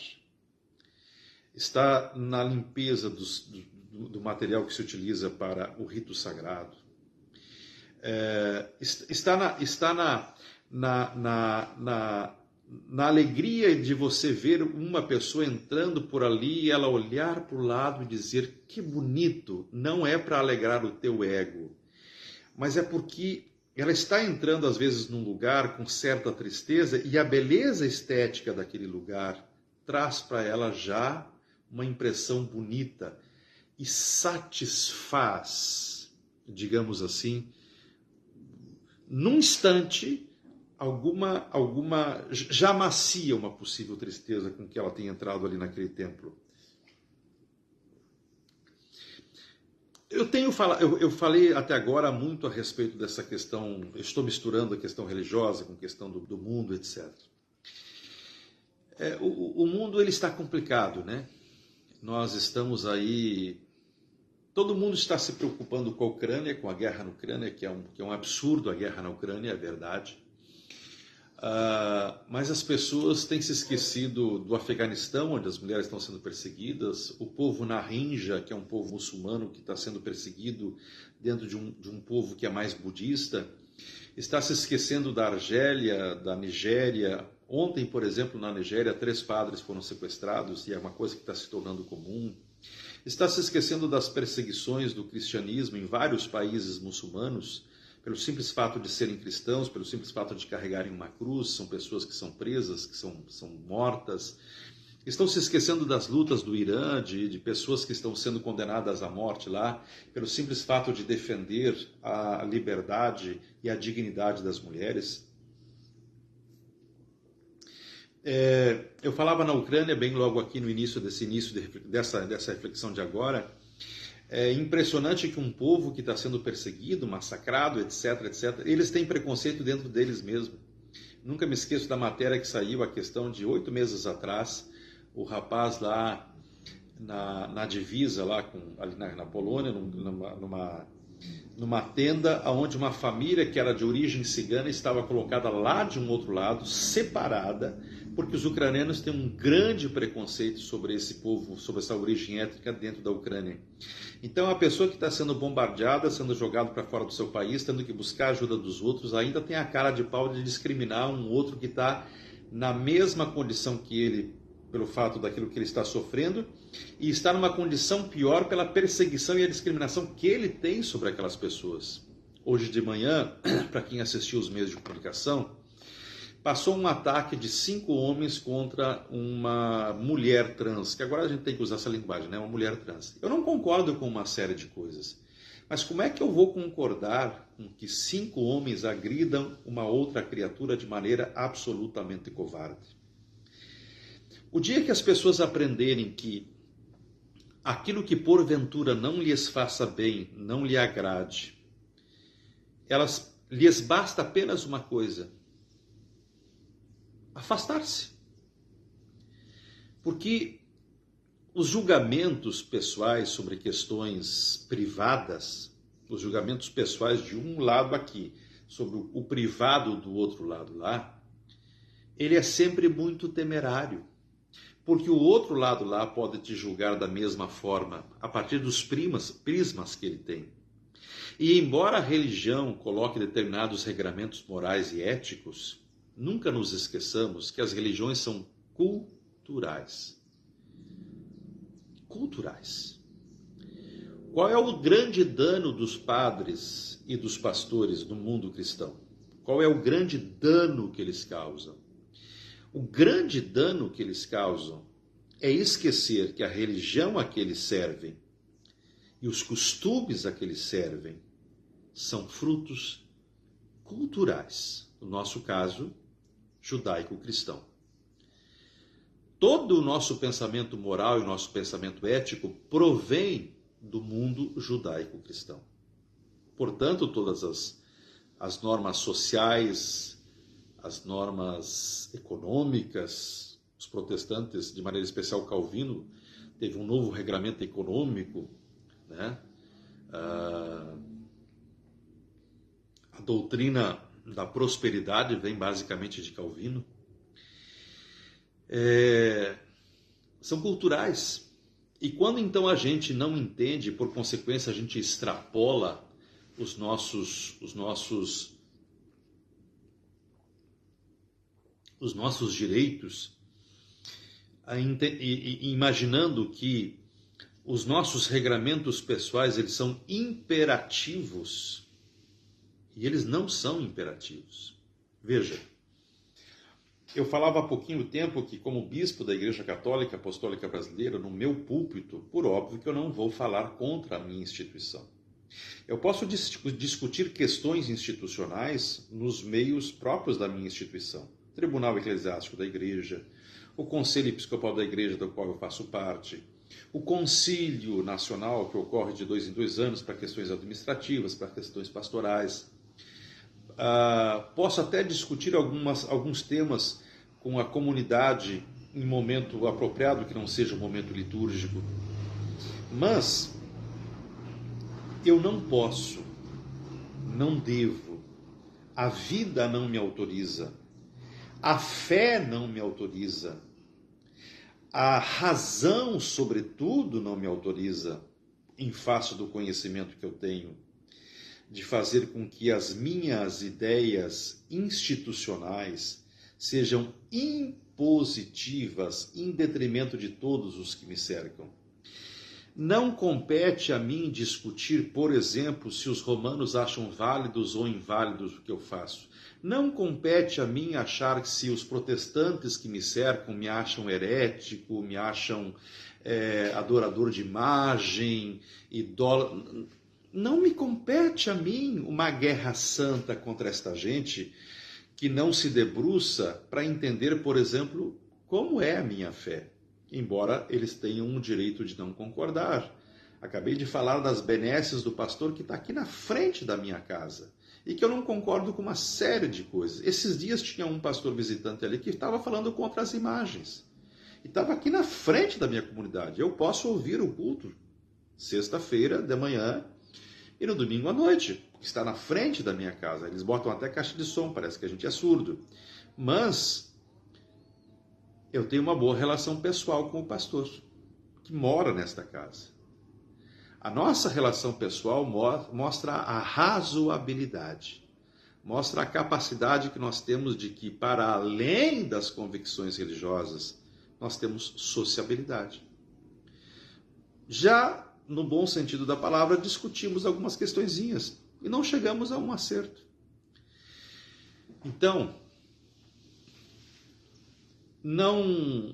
Speaker 1: está na limpeza do material que se utiliza para o rito sagrado, está na alegria de você ver uma pessoa entrando por ali e ela olhar para o lado e dizer que bonito, não é para alegrar o teu ego, mas é porque ela está entrando às vezes num lugar com certa tristeza e a beleza estética daquele lugar traz para ela já uma impressão bonita e satisfaz, digamos assim, num instante, já macia uma possível tristeza com que ela tem entrado ali naquele templo. Eu falei até agora muito a respeito dessa questão, eu estou misturando a questão religiosa com a questão do mundo, etc. O mundo ele está complicado, né? Nós estamos aí, todo mundo está se preocupando com a Ucrânia, com a guerra na Ucrânia, que é um absurdo a guerra na Ucrânia, é verdade. Mas as pessoas têm se esquecido do Afeganistão, onde as mulheres estão sendo perseguidas, o povo Rohingya, que é um povo muçulmano que está sendo perseguido dentro de um povo que é mais budista, está se esquecendo da Argélia, da Nigéria. Ontem, por exemplo, na Nigéria, 3 padres foram sequestrados e é uma coisa que está se tornando comum. Está se esquecendo das perseguições do cristianismo em vários países muçulmanos, pelo simples fato de serem cristãos, pelo simples fato de carregarem uma cruz, são pessoas que são presas, que são mortas. Estão se esquecendo das lutas do Irã, de pessoas que estão sendo condenadas à morte lá, pelo simples fato de defender a liberdade e a dignidade das mulheres. Eu falava na Ucrânia, bem logo aqui no início dessa reflexão de agora. É impressionante que um povo que está sendo perseguido, massacrado, etc., eles têm preconceito dentro deles mesmo. Nunca me esqueço da matéria que saiu, a questão de 8 meses atrás, o rapaz lá na divisa, lá ali na Polônia, numa tenda, onde uma família que era de origem cigana estava colocada lá de um outro lado, separada, porque os ucranianos têm um grande preconceito sobre esse povo, sobre essa origem étnica dentro da Ucrânia. Então a pessoa que está sendo bombardeada, sendo jogada para fora do seu país, tendo que buscar a ajuda dos outros, ainda tem a cara de pau de discriminar um outro que está na mesma condição que ele, pelo fato daquilo que ele está sofrendo, e está numa condição pior pela perseguição e a discriminação que ele tem sobre aquelas pessoas. Hoje de manhã, para quem assistiu os meios de comunicação, passou um ataque de 5 homens contra uma mulher trans, que agora a gente tem que usar essa linguagem, né? Uma mulher trans. Eu não concordo com uma série de coisas, mas como é que eu vou concordar com que 5 homens agridam uma outra criatura de maneira absolutamente covarde? O dia que as pessoas aprenderem que aquilo que porventura não lhes faça bem, não lhe agrade, lhes basta apenas uma coisa: afastar-se. Porque os julgamentos pessoais sobre questões privadas, os julgamentos pessoais de um lado aqui, sobre o privado do outro lado lá, ele é sempre muito temerário. Porque o outro lado lá pode te julgar da mesma forma, a partir dos prismas que ele tem. E embora a religião coloque determinados regramentos morais e éticos, nunca nos esqueçamos que as religiões são culturais. Culturais. Qual é o grande dano dos padres e dos pastores no mundo cristão? Qual é o grande dano que eles causam? O grande dano que eles causam é esquecer que a religião a que eles servem e os costumes a que eles servem são frutos culturais, no nosso caso, judaico-cristão. Todo o nosso pensamento moral e o nosso pensamento ético provém do mundo judaico-cristão. Portanto, todas as normas sociais, as normas econômicas, os protestantes, de maneira especial Calvino, teve um novo regramento econômico, né? A doutrina da prosperidade vem basicamente de Calvino. São culturais. E quando então a gente não entende, por consequência a gente extrapola os nossos direitos, imaginando que os nossos regramentos pessoais eles são imperativos, e eles não são imperativos. Veja, eu falava há pouquinho tempo que, como bispo da Igreja Católica Apostólica Brasileira, no meu púlpito, por óbvio que eu não vou falar contra a minha instituição. Eu posso discutir questões institucionais nos meios próprios da minha instituição. Tribunal Eclesiástico da Igreja, o Conselho Episcopal da Igreja, do qual eu faço parte, o Concílio Nacional, que ocorre de 2 em 2 anos para questões administrativas, para questões pastorais. Posso até discutir alguns temas com a comunidade em momento apropriado, que não seja um momento litúrgico. Mas eu não posso, não devo, a vida não me autoriza, a fé não me autoriza, a razão, sobretudo, não me autoriza, em face do conhecimento que eu tenho, de fazer com que as minhas ideias institucionais sejam impositivas em detrimento de todos os que me cercam. Não compete a mim discutir, por exemplo, se os romanos acham válidos ou inválidos o que eu faço. Não compete a mim achar que se os protestantes que me cercam me acham herético, me acham adorador de imagem, idólatra. Não me compete a mim uma guerra santa contra esta gente que não se debruça para entender, por exemplo, como é a minha fé, embora eles tenham o direito de não concordar. Acabei de falar das benesses do pastor que está aqui na frente da minha casa e que eu não concordo com uma série de coisas. Esses dias tinha um pastor visitante ali que estava falando contra as imagens e estava aqui na frente da minha comunidade. Eu posso ouvir o culto sexta-feira de manhã e no domingo à noite, que está na frente da minha casa. Eles botam até caixa de som, parece que a gente é surdo. Mas eu tenho uma boa relação pessoal com o pastor, que mora nesta casa. A nossa relação pessoal mostra a razoabilidade, mostra a capacidade que nós temos de que, para além das convicções religiosas, nós temos sociabilidade. Já no bom sentido da palavra, discutimos algumas questõezinhas e não chegamos a um acerto. Então, não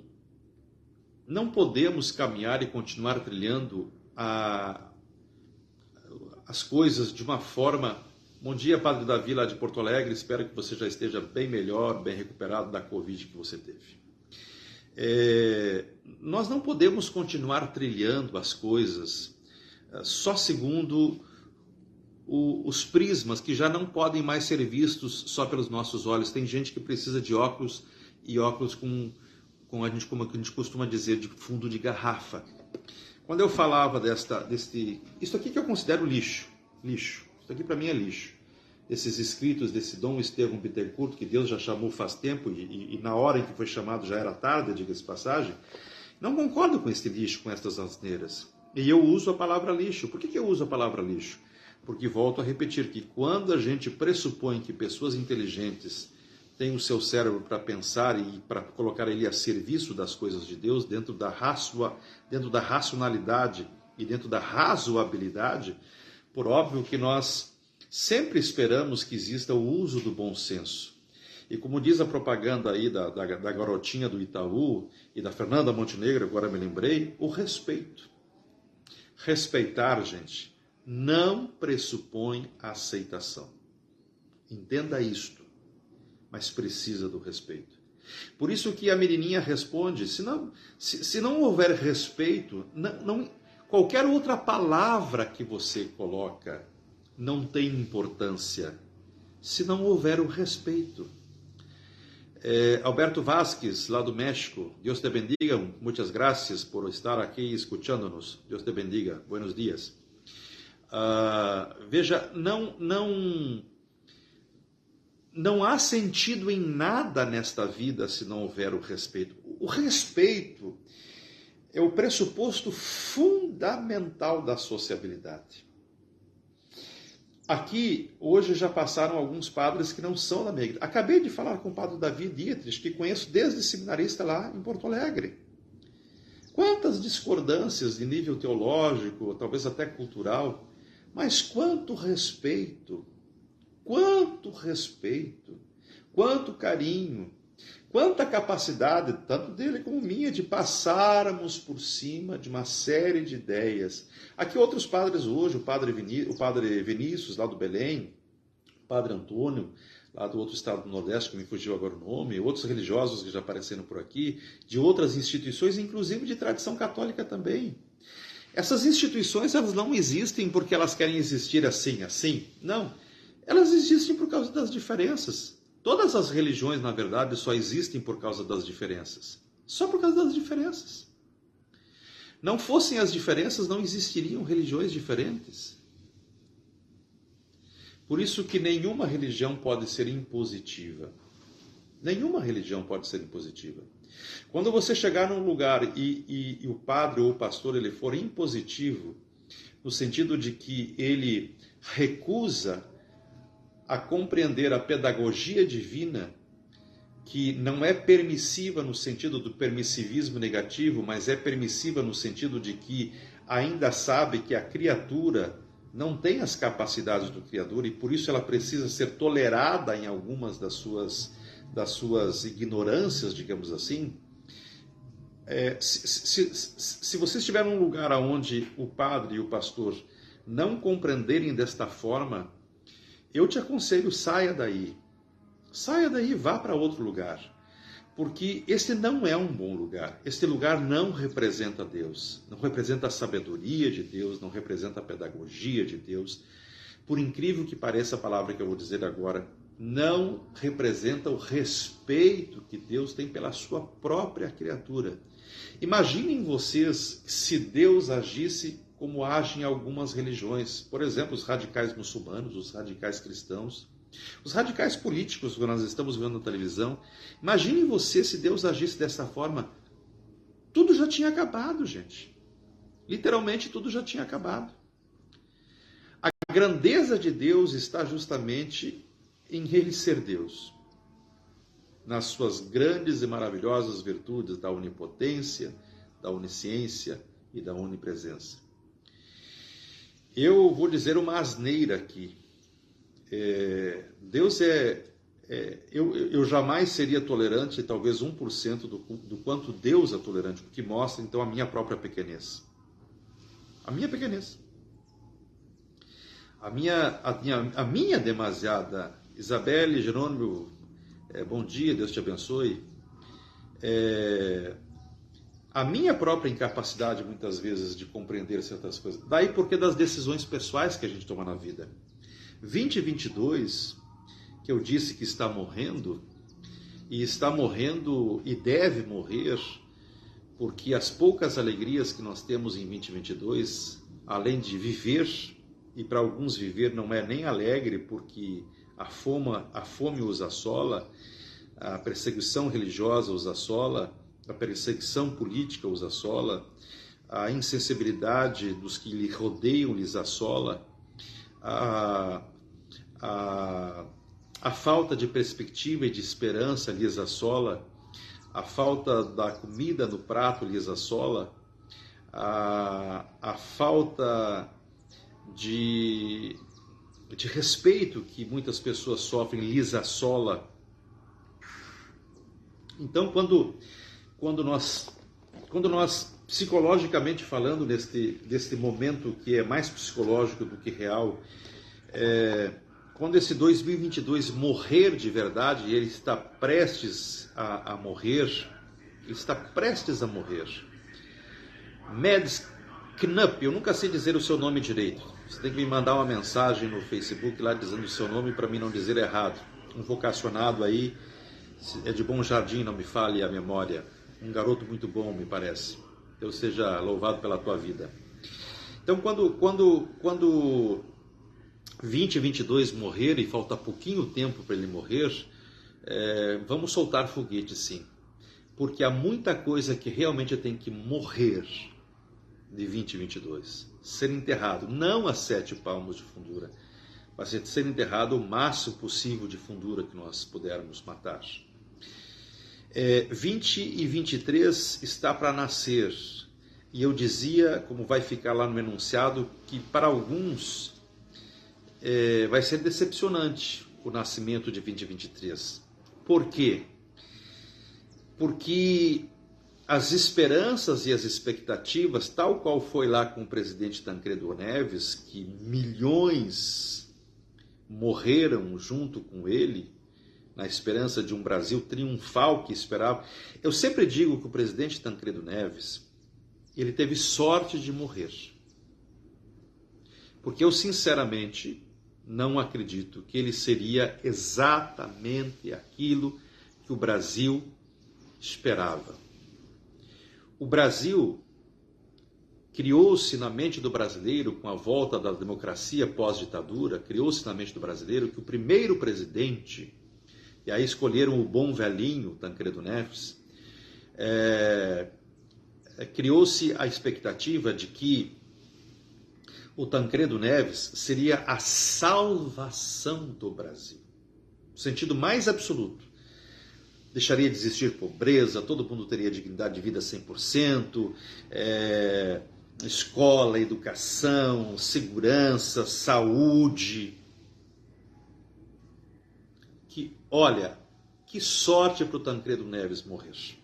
Speaker 1: podemos caminhar e continuar trilhando as coisas de uma forma... Bom dia, Padre Davi, lá de Porto Alegre, espero que você já esteja bem melhor, bem recuperado da Covid que você teve. Nós não podemos continuar trilhando as coisas só segundo os prismas que já não podem mais ser vistos só pelos nossos olhos. Tem gente que precisa de óculos e óculos com como a gente costuma dizer, de fundo de garrafa. Quando eu falava isso aqui que eu considero lixo. Isso aqui para mim é lixo. Esses escritos desse Dom Estevão Bittencourt, que Deus já chamou faz tempo, e na hora em que foi chamado já era tarde, diga-se de passagem, não concordo com este lixo, com estas asneiras. E eu uso a palavra lixo. Por que eu uso a palavra lixo? Porque volto a repetir que quando a gente pressupõe que pessoas inteligentes têm o seu cérebro para pensar e para colocar ele a serviço das coisas de Deus, dentro da racionalidade e dentro da razoabilidade, por óbvio que nós sempre esperamos que exista o uso do bom senso. E como diz a propaganda aí da garotinha do Itaú e da Fernanda Montenegro, agora me lembrei, o respeito. Respeitar, gente, não pressupõe a aceitação. Entenda isto, mas precisa do respeito. Por isso que a menininha responde, se não houver respeito, qualquer outra palavra que você coloca não tem importância, se não houver o respeito. Alberto Vázquez, lá do México, Deus te bendiga, muitas graças por estar aqui escutando-nos, Deus te bendiga, buenos dias. Veja, não há sentido em nada nesta vida se não houver o respeito. O respeito é o pressuposto fundamental da sociabilidade. Aqui, hoje já passaram alguns padres que não são da minha igreja. Acabei de falar com o padre Davi Dietrich, que conheço desde seminarista lá em Porto Alegre. Quantas discordâncias de nível teológico, talvez até cultural, mas quanto respeito, quanto carinho, quanta capacidade, tanto dele como minha, de passarmos por cima de uma série de ideias. Aqui outros padres hoje, o padre Vinícius, lá do Belém, o padre Antônio, lá do outro estado do Nordeste, que me fugiu agora o nome, outros religiosos que já apareceram por aqui, de outras instituições, inclusive de tradição católica também. Essas instituições, elas não existem porque elas querem existir assim. Não. Elas existem por causa das diferenças. Todas as religiões, na verdade, só existem por causa das diferenças. Só por causa das diferenças. Não fossem as diferenças, não existiriam religiões diferentes. Por isso que nenhuma religião pode ser impositiva. Nenhuma religião pode ser impositiva. Quando você chegar num lugar e o padre ou o pastor ele for impositivo, no sentido de que ele recusa a compreender a pedagogia divina, que não é permissiva no sentido do permissivismo negativo, mas é permissiva no sentido de que ainda sabe que a criatura não tem as capacidades do Criador e por isso ela precisa ser tolerada em algumas das suas ignorâncias, digamos assim. Se você estiver num lugar onde o padre e o pastor não compreenderem desta forma, eu te aconselho, saia daí, vá para outro lugar, porque este não é um bom lugar, este lugar não representa Deus, não representa a sabedoria de Deus, não representa a pedagogia de Deus, por incrível que pareça a palavra que eu vou dizer agora, não representa o respeito que Deus tem pela sua própria criatura. Imaginem vocês se Deus agisse como agem algumas religiões, por exemplo, os radicais muçulmanos, os radicais cristãos, os radicais políticos que nós estamos vendo na televisão. Imaginem você se Deus agisse dessa forma. Tudo já tinha acabado, gente. Literalmente tudo já tinha acabado. A grandeza de Deus está justamente em Ele ser Deus, nas suas grandes e maravilhosas virtudes da onipotência, da onisciência e da onipresença. Eu vou dizer uma asneira aqui. Deus eu jamais seria tolerante, talvez 1% do quanto Deus é tolerante, o que mostra então a minha própria pequenez. A minha pequenez. A minha demasiada. Isabelle, Jerônimo, bom dia, Deus te abençoe. A minha própria incapacidade, muitas vezes, de compreender certas coisas. Daí porque das decisões pessoais que a gente toma na vida. 2022, que eu disse que está morrendo, e está morrendo e deve morrer, porque as poucas alegrias que nós temos em 2022, além de viver, e para alguns viver não é nem alegre, porque a fome os assola, a perseguição religiosa os assola, a perseguição política os assola, a insensibilidade dos que lhe rodeiam lhes assola, a falta de perspectiva e de esperança lhes assola, a falta da comida no prato lhes assola, a falta de respeito que muitas pessoas sofrem lhes assola. Então, quando nós psicologicamente falando, neste momento que é mais psicológico do que real, quando esse 2022 morrer de verdade, ele está prestes a morrer, Mads Knupp, eu nunca sei dizer o seu nome direito, você tem que me mandar uma mensagem no Facebook lá dizendo o seu nome para mim não dizer errado, um vocacionado aí, é de Bom Jardim, não me fale a memória, um garoto muito bom, me parece. Deus seja louvado pela tua vida. Então, quando 2022 morrer, e falta pouquinho tempo para ele morrer, vamos soltar foguete, sim. Porque há muita coisa que realmente tem que morrer de 2022. Ser enterrado, não a 7 palmos de fundura, mas ser enterrado o máximo possível de fundura que nós pudermos matar. 20 e 23 está para nascer. E eu dizia, como vai ficar lá no enunciado, que para alguns vai ser decepcionante o nascimento de 2023. Por quê? Porque as esperanças e as expectativas, tal qual foi lá com o presidente Tancredo Neves, que milhões morreram junto com ele, na esperança de um Brasil triunfal que esperava. Eu sempre digo que o presidente Tancredo Neves, ele teve sorte de morrer. Porque eu, sinceramente, não acredito que ele seria exatamente aquilo que o Brasil esperava. O Brasil criou-se na mente do brasileiro, com a volta da democracia pós-ditadura, criou-se na mente do brasileiro que o primeiro presidente, e aí escolheram o bom velhinho Tancredo Neves, criou-se a expectativa de que o Tancredo Neves seria a salvação do Brasil, no sentido mais absoluto. Deixaria de existir pobreza, todo mundo teria dignidade de vida 100%, escola, educação, segurança, saúde. Olha, que sorte para o Tancredo Neves morrer.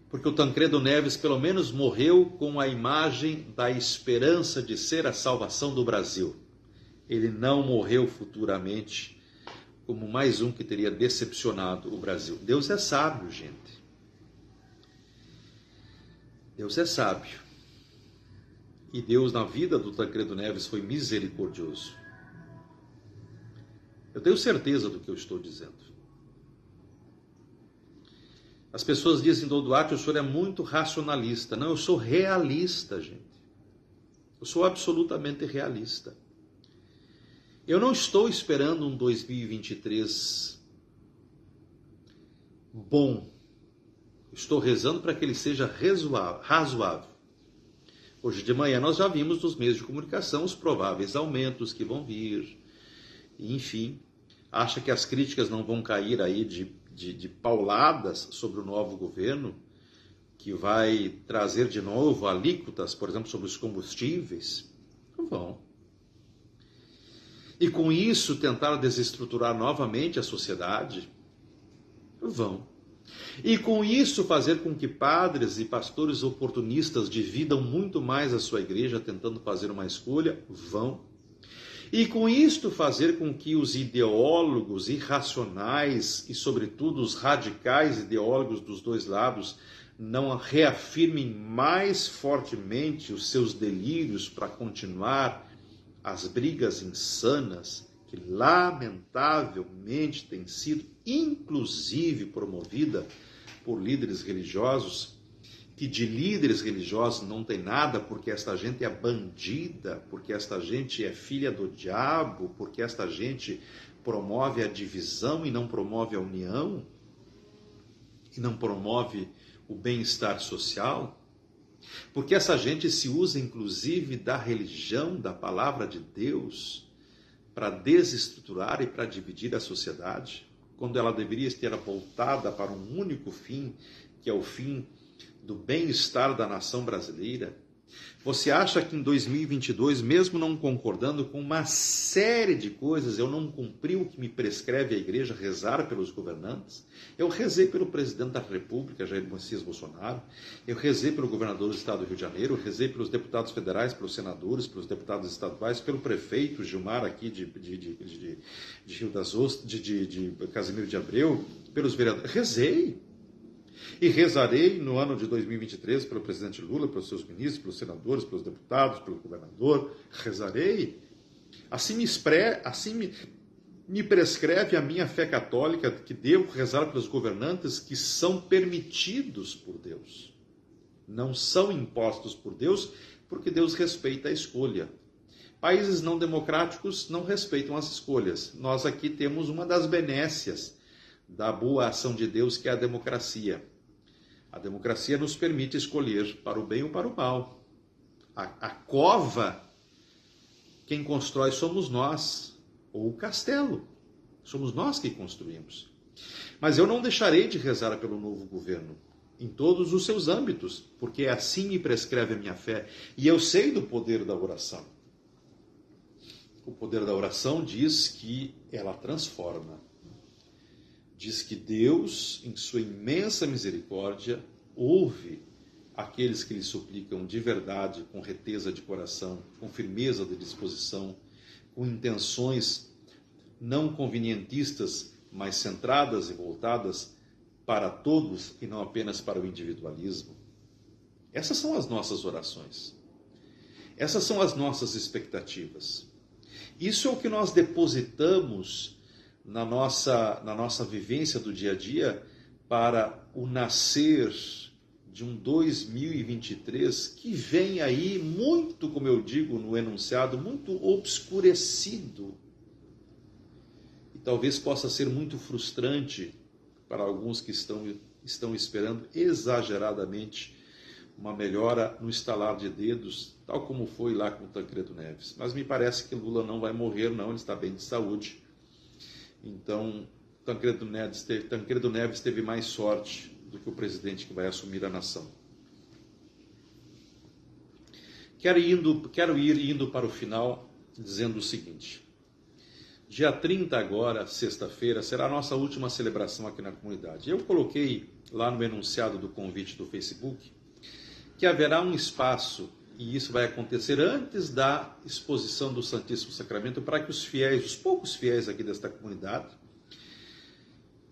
Speaker 1: Porque o Tancredo Neves pelo menos morreu com a imagem da esperança de ser a salvação do Brasil. Ele não morreu futuramente como mais um que teria decepcionado o Brasil. Deus é sábio, gente. Deus é sábio. E Deus, na vida do Tancredo Neves, foi misericordioso. Eu tenho certeza do que eu estou dizendo. As pessoas dizem, Dom Duarte, o senhor é muito racionalista. Não, eu sou realista, gente. Eu sou absolutamente realista. Eu não estou esperando um 2023 bom. Estou rezando para que ele seja razoável. Hoje de manhã nós já vimos nos meios de comunicação os prováveis aumentos que vão vir. Enfim, acha que as críticas não vão cair aí de pauladas sobre o novo governo, que vai trazer de novo alíquotas, por exemplo, sobre os combustíveis? Não vão. E com isso tentar desestruturar novamente a sociedade? Vão. E com isso fazer com que padres e pastores oportunistas dividam muito mais a sua igreja, tentando fazer uma escolha? Vão. E com isto fazer com que os ideólogos irracionais e, sobretudo, os radicais ideólogos dos dois lados não reafirmem mais fortemente os seus delírios para continuar as brigas insanas que, lamentavelmente, têm sido, inclusive, inclusive promovida por líderes religiosos, que de líderes religiosos não tem nada, porque esta gente é bandida, porque esta gente é filha do diabo, porque esta gente promove a divisão e não promove a união, e não promove o bem-estar social, porque essa gente se usa inclusive da religião, da palavra de Deus, para desestruturar e para dividir a sociedade, quando ela deveria estar voltada para um único fim, que é o fim do bem-estar da nação brasileira. Você acha que em 2022, mesmo não concordando com uma série de coisas, eu não cumpri o que me prescreve a igreja, rezar pelos governantes? Eu rezei pelo presidente da República, Jair Messias Bolsonaro, eu rezei pelo governador do estado do Rio de Janeiro, eu rezei pelos deputados federais, pelos senadores, pelos deputados estaduais, pelo prefeito Gilmar aqui de Rio das Ostras, de Casimiro de Abreu, pelos vereadores, rezei. E rezarei no ano de 2023 pelo presidente Lula, pelos seus ministros, pelos senadores, pelos deputados, pelo governador. Rezarei. Assim me prescreve a minha fé católica, que devo rezar pelos governantes que são permitidos por Deus. Não são impostos por Deus, porque Deus respeita a escolha. Países não democráticos não respeitam as escolhas. Nós aqui temos uma das benécias da boa ação de Deus, que é a democracia. A democracia nos permite escolher para o bem ou para o mal. A cova, quem constrói somos nós, ou o castelo. Somos nós que construímos. Mas eu não deixarei de rezar pelo novo governo, em todos os seus âmbitos, porque assim me prescreve a minha fé. E eu sei do poder da oração. O poder da oração diz que ela transforma. Diz que Deus, em sua imensa misericórdia, ouve aqueles que lhe suplicam de verdade, com reteza de coração, com firmeza de disposição, com intenções não convenientistas, mas centradas e voltadas para todos e não apenas para o individualismo. Essas são as nossas orações. Essas são as nossas expectativas. Isso é o que nós depositamos na nossa vivência do dia a dia para o nascer de um 2023 que vem aí muito, como eu digo no enunciado, muito obscurecido. E talvez possa ser muito frustrante para alguns que estão esperando exageradamente uma melhora no estalar de dedos, tal como foi lá com o Tancredo Neves. Mas me parece que Lula não vai morrer, não, ele está bem de saúde. Então, Tancredo Neves teve mais sorte do que o presidente que vai assumir a nação. Quero ir indo para o final, dizendo o seguinte. Dia 30 agora, sexta-feira, será a nossa última celebração aqui na comunidade. Eu coloquei lá no enunciado do convite do Facebook que haverá um espaço, e isso vai acontecer antes da exposição do Santíssimo Sacramento, para que os fiéis, os poucos fiéis aqui desta comunidade,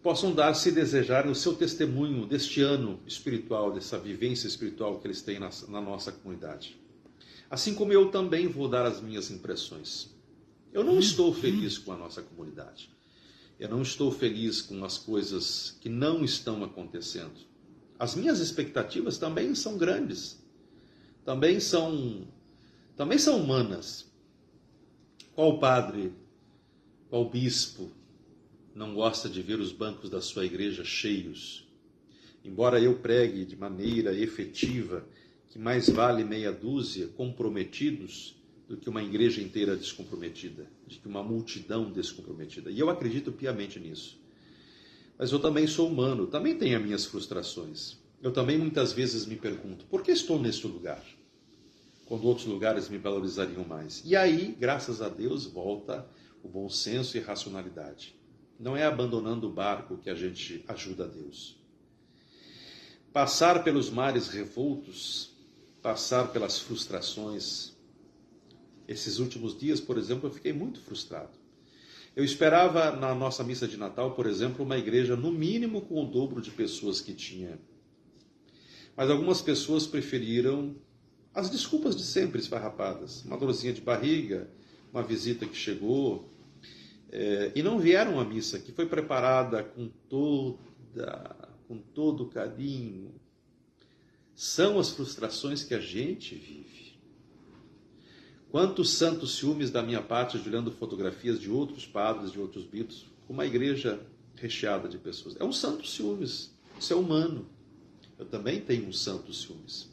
Speaker 1: possam dar, se desejarem, o seu testemunho deste ano espiritual, dessa vivência espiritual que eles têm na nossa comunidade. Assim como eu também vou dar as minhas impressões. Eu não estou feliz com a nossa comunidade. Eu não estou feliz com as coisas que não estão acontecendo. As minhas expectativas também são grandes. Também são humanas. Qual padre, qual bispo não gosta de ver os bancos da sua igreja cheios? Embora eu pregue de maneira efetiva que mais vale meia dúzia comprometidos do que uma igreja inteira descomprometida, de que uma multidão descomprometida. E eu acredito piamente nisso. Mas eu também sou humano, também tenho as minhas frustrações. Eu também muitas vezes me pergunto, por que estou neste lugar? Quando outros lugares me valorizariam mais. E aí, graças a Deus, volta o bom senso e racionalidade. Não é abandonando o barco que a gente ajuda a Deus. Passar pelos mares revoltos, passar pelas frustrações. Esses últimos dias, por exemplo, eu fiquei muito frustrado. Eu esperava na nossa missa de Natal, por exemplo, uma igreja no mínimo com o dobro de pessoas que tinha. Mas algumas pessoas preferiram as desculpas de sempre esfarrapadas. Uma dorzinha de barriga, uma visita que chegou, e não vieram à missa, que foi preparada com todo carinho. São as frustrações que a gente vive. Quantos santos ciúmes da minha parte de olhando fotografias de outros padres, de outros bispos, com uma igreja recheada de pessoas. É um santo ciúmes, isso é humano. Eu também tenho um santo ciúmes.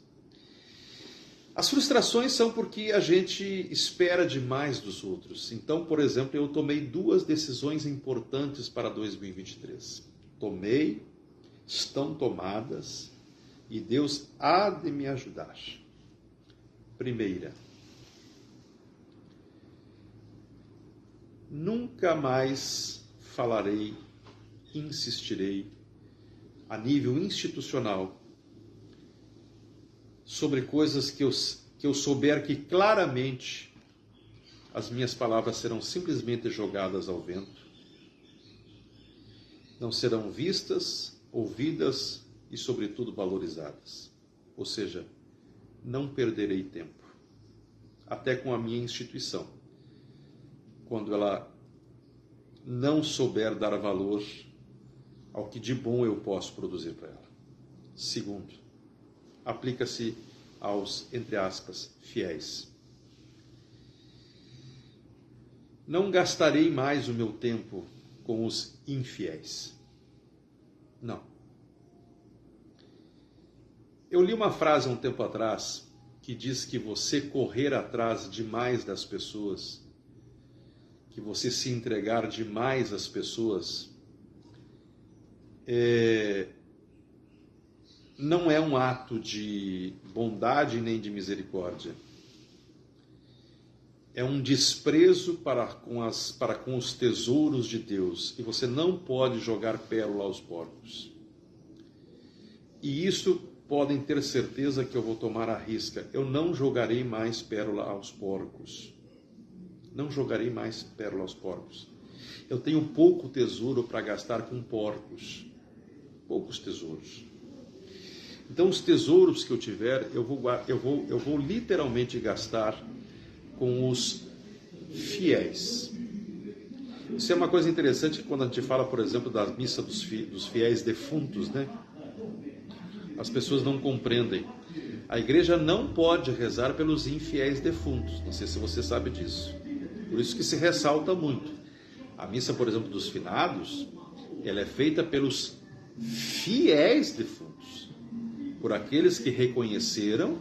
Speaker 1: As frustrações são porque a gente espera demais dos outros. Então, por exemplo, eu tomei 2 decisões importantes para 2023. Tomei, estão tomadas, e Deus há de me ajudar. Primeira, nunca mais falarei, insistirei, a nível institucional, sobre coisas que eu souber que claramente as minhas palavras serão simplesmente jogadas ao vento, não serão vistas, ouvidas e, sobretudo, valorizadas. Ou seja, não perderei tempo, até com a minha instituição, quando ela não souber dar valor ao que de bom eu posso produzir para ela. Segundo, aplica-se aos, entre aspas, fiéis. Não gastarei mais o meu tempo com os infiéis. Não. Eu li uma frase há um tempo atrás que diz que você correr atrás demais das pessoas, que você se entregar demais às pessoas, não é um ato de bondade nem de misericórdia. É um desprezo para com os tesouros de Deus. E você não pode jogar pérola aos porcos. E isso podem ter certeza que eu vou tomar à risca. Eu não jogarei mais pérola aos porcos. Não jogarei mais pérola aos porcos. Eu tenho pouco tesouro para gastar com porcos. Poucos tesouros. Então, os tesouros que eu tiver, eu vou literalmente gastar com os fiéis. Isso é uma coisa interessante quando a gente fala, por exemplo, da missa dos fiéis defuntos, né? As pessoas não compreendem. A igreja não pode rezar pelos infiéis defuntos. Não sei se você sabe disso. Por isso que se ressalta muito. A missa, por exemplo, dos finados, ela é feita pelos fiéis defuntos, por aqueles que reconheceram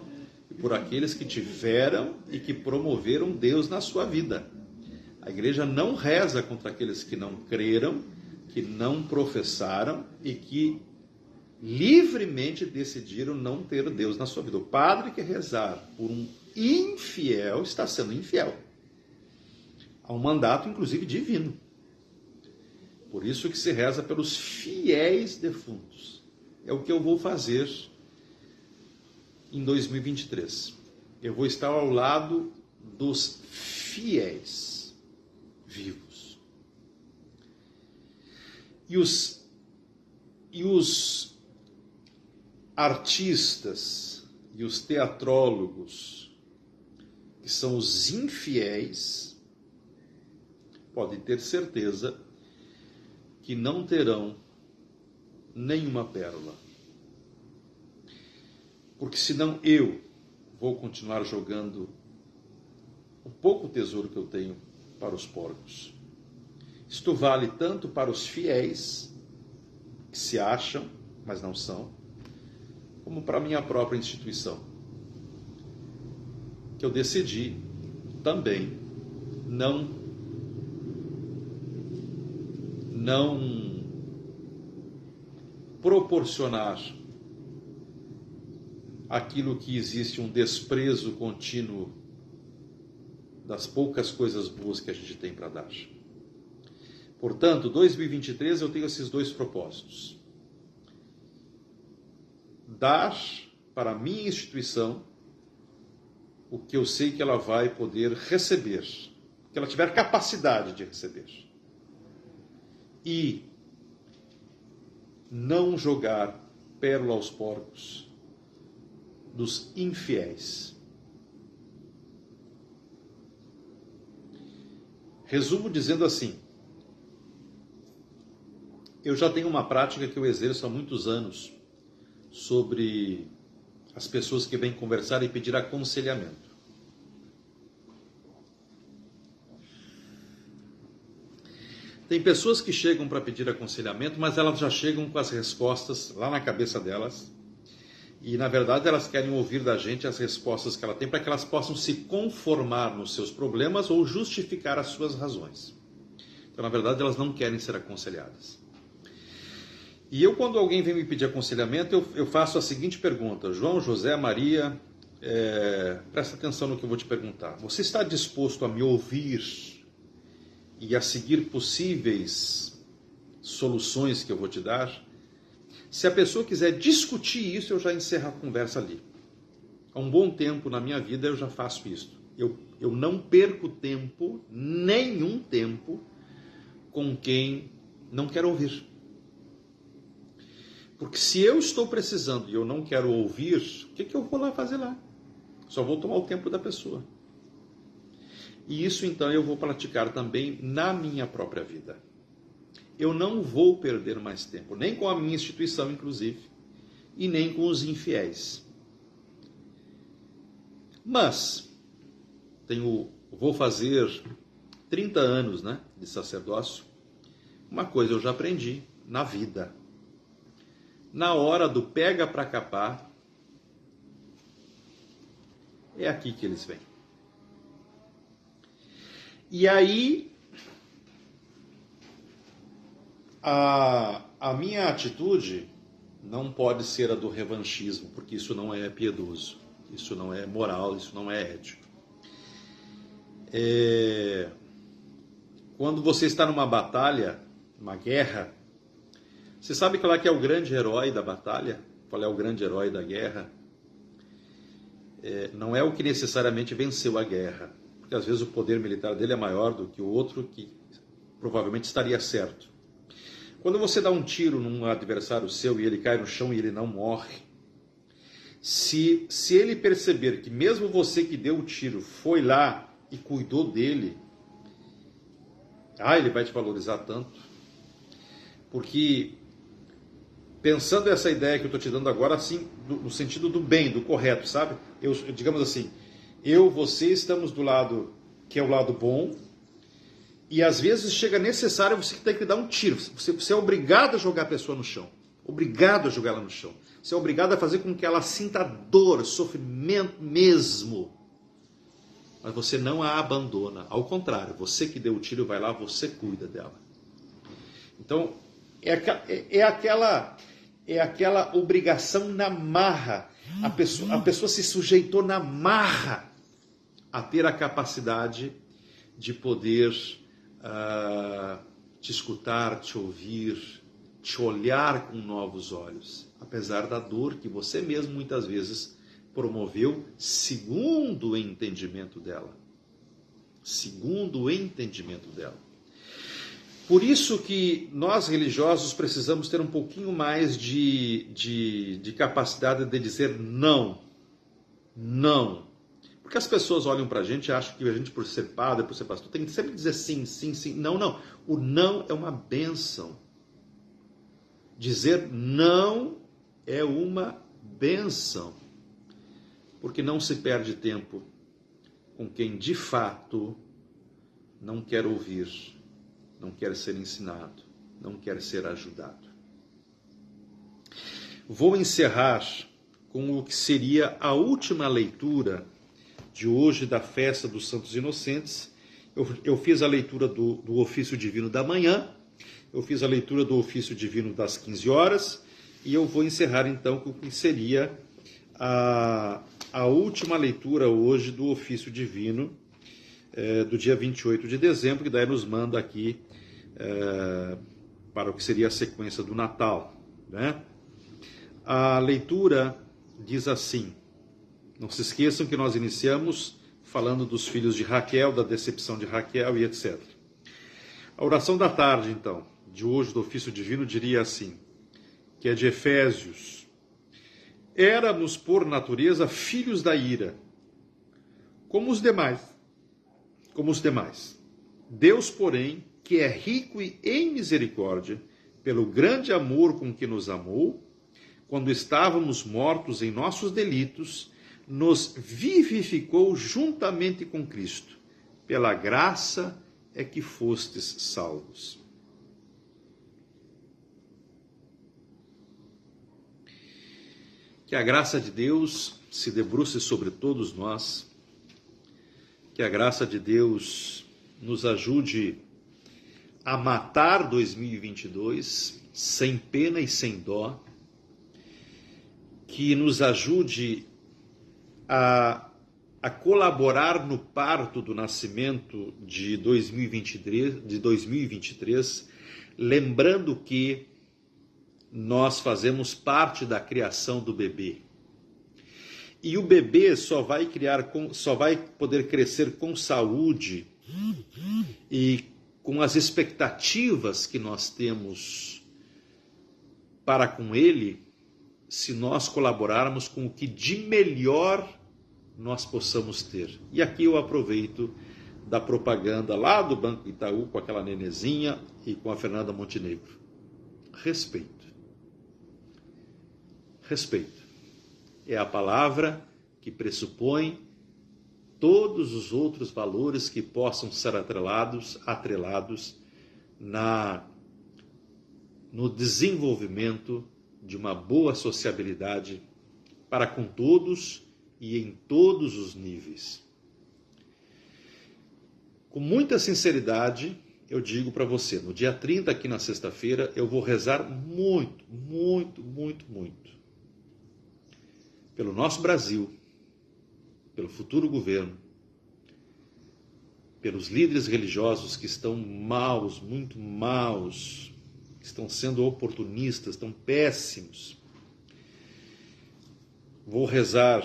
Speaker 1: e por aqueles que tiveram e que promoveram Deus na sua vida. A igreja não reza contra aqueles que não creram, que não professaram e que livremente decidiram não ter Deus na sua vida. O padre que rezar por um infiel está sendo infiel. Há um mandato, inclusive, divino. Por isso que se reza pelos fiéis defuntos. É o que eu vou fazer em 2023. Eu vou estar ao lado dos fiéis vivos. E os artistas e os teatrólogos, que são os infiéis, podem ter certeza que não terão nenhuma pérola. Porque senão eu vou continuar jogando o pouco tesouro que eu tenho para os porcos. Isto vale tanto para os fiéis, que se acham, mas não são, como para a minha própria instituição, que eu decidi também não proporcionar aquilo que existe um desprezo contínuo das poucas coisas boas que a gente tem para dar. Portanto, 2023 eu tenho esses 2 propósitos. Dar para a minha instituição o que eu sei que ela vai poder receber, que ela tiver capacidade de receber. E não jogar pérola aos porcos dos infiéis. Resumo dizendo assim: Eu já tenho uma prática que eu exerço há muitos anos sobre as pessoas que vêm conversar e pedir aconselhamento. Tem pessoas que chegam para pedir aconselhamento, mas elas já chegam com as respostas lá na cabeça delas. E, na verdade, elas querem ouvir da gente as respostas que ela tem para que elas possam se conformar nos seus problemas ou justificar as suas razões. Então, na verdade, elas não querem ser aconselhadas. E eu, quando alguém vem me pedir aconselhamento, eu faço a seguinte pergunta: João, José, Maria, presta atenção no que eu vou te perguntar. Você está disposto a me ouvir e a seguir possíveis soluções que eu vou te dar? Se a pessoa quiser discutir isso, eu já encerro a conversa ali. Há um bom tempo na minha vida eu já faço isso. Eu não perco tempo, nenhum tempo, com quem não quer ouvir. Porque se eu estou precisando e eu não quero ouvir, o que eu vou lá fazer lá? Só vou tomar o tempo da pessoa. E isso, então, eu vou praticar também na minha própria vida. Eu não vou perder mais tempo, nem com a minha instituição, inclusive, e nem com os infiéis. Mas, vou fazer 30 anos, de sacerdócio. Uma coisa eu já aprendi na vida. Na hora do pega para capar, é aqui que eles vêm. E aí, a minha atitude não pode ser a do revanchismo, porque isso não é piedoso, isso não é moral, isso não é ético. Quando você está numa batalha, numa guerra, você sabe qual é que é o grande herói da batalha? Qual é o grande herói da guerra? Não é o que necessariamente venceu a guerra, porque às vezes o poder militar dele é maior do que o outro que provavelmente estaria certo. Quando você dá um tiro num adversário seu e ele cai no chão e ele não morre, se ele perceber que mesmo você que deu o tiro foi lá e cuidou dele, ele vai te valorizar tanto. Porque, pensando essa ideia que eu estou te dando agora, assim, no sentido do bem, do correto, sabe? Digamos assim, você estamos do lado que é o lado bom, e às vezes chega necessário você ter que dar um tiro. Você é obrigado a jogar a pessoa no chão. Obrigado a jogar ela no chão. Você é obrigado a fazer com que ela sinta dor, sofrimento mesmo. Mas você não a abandona. Ao contrário, você que deu o tiro vai lá, você cuida dela. Então, é aquela obrigação na marra. A pessoa se sujeitou na marra a ter a capacidade de poder te escutar, te ouvir, te olhar com novos olhos, apesar da dor que você mesmo muitas vezes promoveu segundo o entendimento dela. Segundo o entendimento dela. Por isso que nós religiosos precisamos ter um pouquinho mais de capacidade de dizer não. Não. Porque as pessoas olham para a gente e acham que a gente, por ser padre, por ser pastor, tem que sempre dizer sim, sim, sim. Não, não. O não é uma bênção. Dizer não é uma bênção. Porque não se perde tempo com quem de fato não quer ouvir, não quer ser ensinado, não quer ser ajudado. Vou encerrar com o que seria a última leitura de hoje da festa dos Santos Inocentes. Eu fiz a leitura do ofício divino da manhã, eu fiz a leitura do ofício divino das 15 horas, e eu vou encerrar então com o que seria a última leitura hoje do ofício divino do dia 28 de dezembro, que daí nos manda aqui para o que seria a sequência do Natal, né? A leitura diz assim: não se esqueçam que nós iniciamos falando dos filhos de Raquel, da decepção de Raquel e etc. A oração da tarde, então, de hoje do ofício divino diria assim, que é de Efésios: éramos por natureza filhos da ira, como os demais. Deus, porém, que é rico em misericórdia, pelo grande amor com que nos amou, quando estávamos mortos em nossos delitos, nos vivificou juntamente com Cristo. Pela graça é que fostes salvos. Que a graça de Deus se debruce sobre todos nós, que a graça de Deus nos ajude a matar 2022 sem pena e sem dó, que nos ajude a colaborar no parto do nascimento de 2023, lembrando que nós fazemos parte da criação do bebê. E o bebê só vai poder crescer com saúde e com as expectativas que nós temos para com ele, se nós colaborarmos com o que de melhor nós possamos ter. E aqui eu aproveito da propaganda lá do Banco Itaú, com aquela nenezinha e com a Fernanda Montenegro. Respeito. Respeito. É a palavra que pressupõe todos os outros valores que possam ser atrelados no desenvolvimento de uma boa sociabilidade para com todos e em todos os níveis. Com muita sinceridade, eu digo para você, no dia 30, aqui na sexta-feira, eu vou rezar muito, muito, muito, muito pelo nosso Brasil, pelo futuro governo, pelos líderes religiosos que estão maus, muito maus, que estão sendo oportunistas, estão péssimos. Vou rezar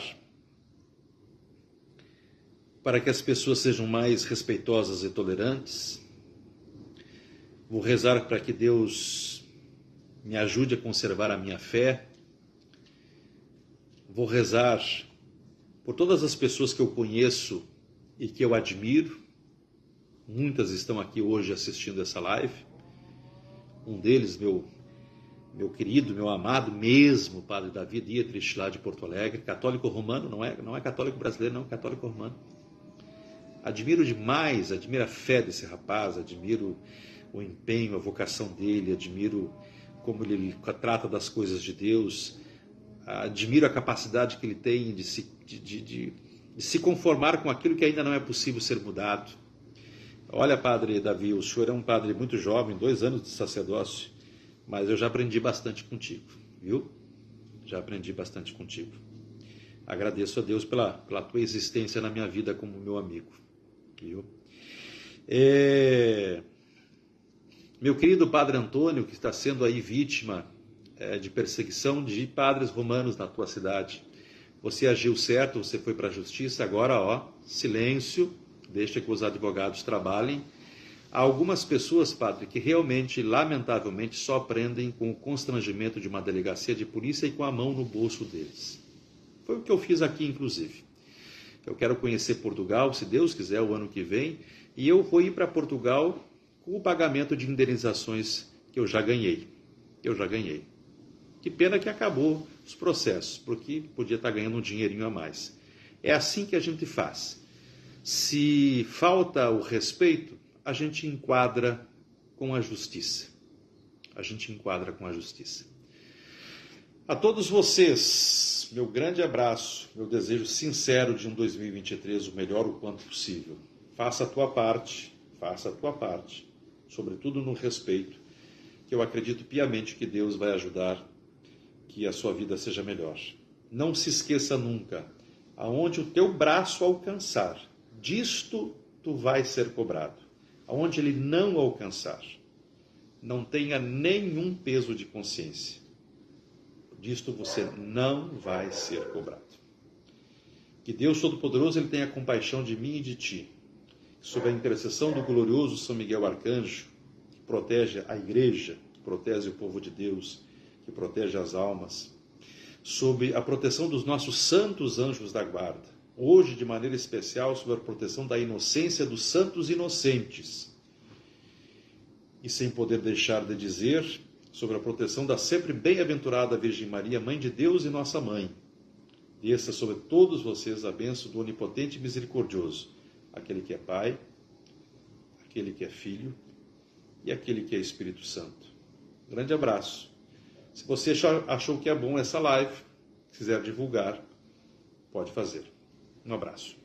Speaker 1: para que as pessoas sejam mais respeitosas e tolerantes. Vou rezar para que Deus me ajude a conservar a minha fé. Vou rezar por todas as pessoas que eu conheço e que eu admiro. Muitas estão aqui hoje assistindo essa live. Um deles, meu querido, meu amado mesmo, Padre Davi Dietrich, lá de Porto Alegre, católico romano, não é católico brasileiro, não, católico romano. Admiro demais, admiro a fé desse rapaz, admiro o empenho, a vocação dele, admiro como ele trata das coisas de Deus, admiro a capacidade que ele tem de se conformar com aquilo que ainda não é possível ser mudado. Olha, Padre Davi, o senhor é um padre muito jovem, 2 anos de sacerdócio, mas eu já aprendi bastante contigo, viu? Já aprendi bastante contigo. Agradeço a Deus pela tua existência na minha vida como meu amigo, viu? Meu querido Padre Antônio, que está sendo aí vítima de perseguição de padres romanos na tua cidade. Você agiu certo, você foi para a justiça, agora, silêncio, deixa que os advogados trabalhem. Há algumas pessoas, padre, que realmente, lamentavelmente, só aprendem com o constrangimento de uma delegacia de polícia e com a mão no bolso deles. Foi o que eu fiz aqui, inclusive. Eu quero conhecer Portugal, se Deus quiser, o ano que vem, e eu vou ir para Portugal com o pagamento de indenizações que eu já ganhei. Que pena que acabou os processos, porque podia estar ganhando um dinheirinho a mais. É assim que a gente faz. Se falta o respeito, a gente enquadra com a justiça. A todos vocês, meu grande abraço, meu desejo sincero de um 2023 o melhor o quanto possível. Faça a tua parte, sobretudo no respeito, que eu acredito piamente que Deus vai ajudar que a sua vida seja melhor. Não se esqueça nunca, aonde o teu braço alcançar, disto tu vais ser cobrado. Aonde ele não alcançar, não tenha nenhum peso de consciência. Disto você não vai ser cobrado. Que Deus Todo-Poderoso ele tenha compaixão de mim e de ti. Sob a intercessão do glorioso São Miguel Arcanjo, que protege a igreja, que protege o povo de Deus, que protege as almas, sob a proteção dos nossos santos anjos da guarda, hoje de maneira especial sob a proteção da inocência dos santos inocentes. E sem poder deixar de dizer sobre a proteção da sempre bem-aventurada Virgem Maria, Mãe de Deus e nossa Mãe. Desça sobre todos vocês a bênção do Onipotente e Misericordioso, aquele que é Pai, aquele que é Filho e aquele que é Espírito Santo. Grande abraço. Se você achou que é bom essa live, quiser divulgar, pode fazer. Um abraço.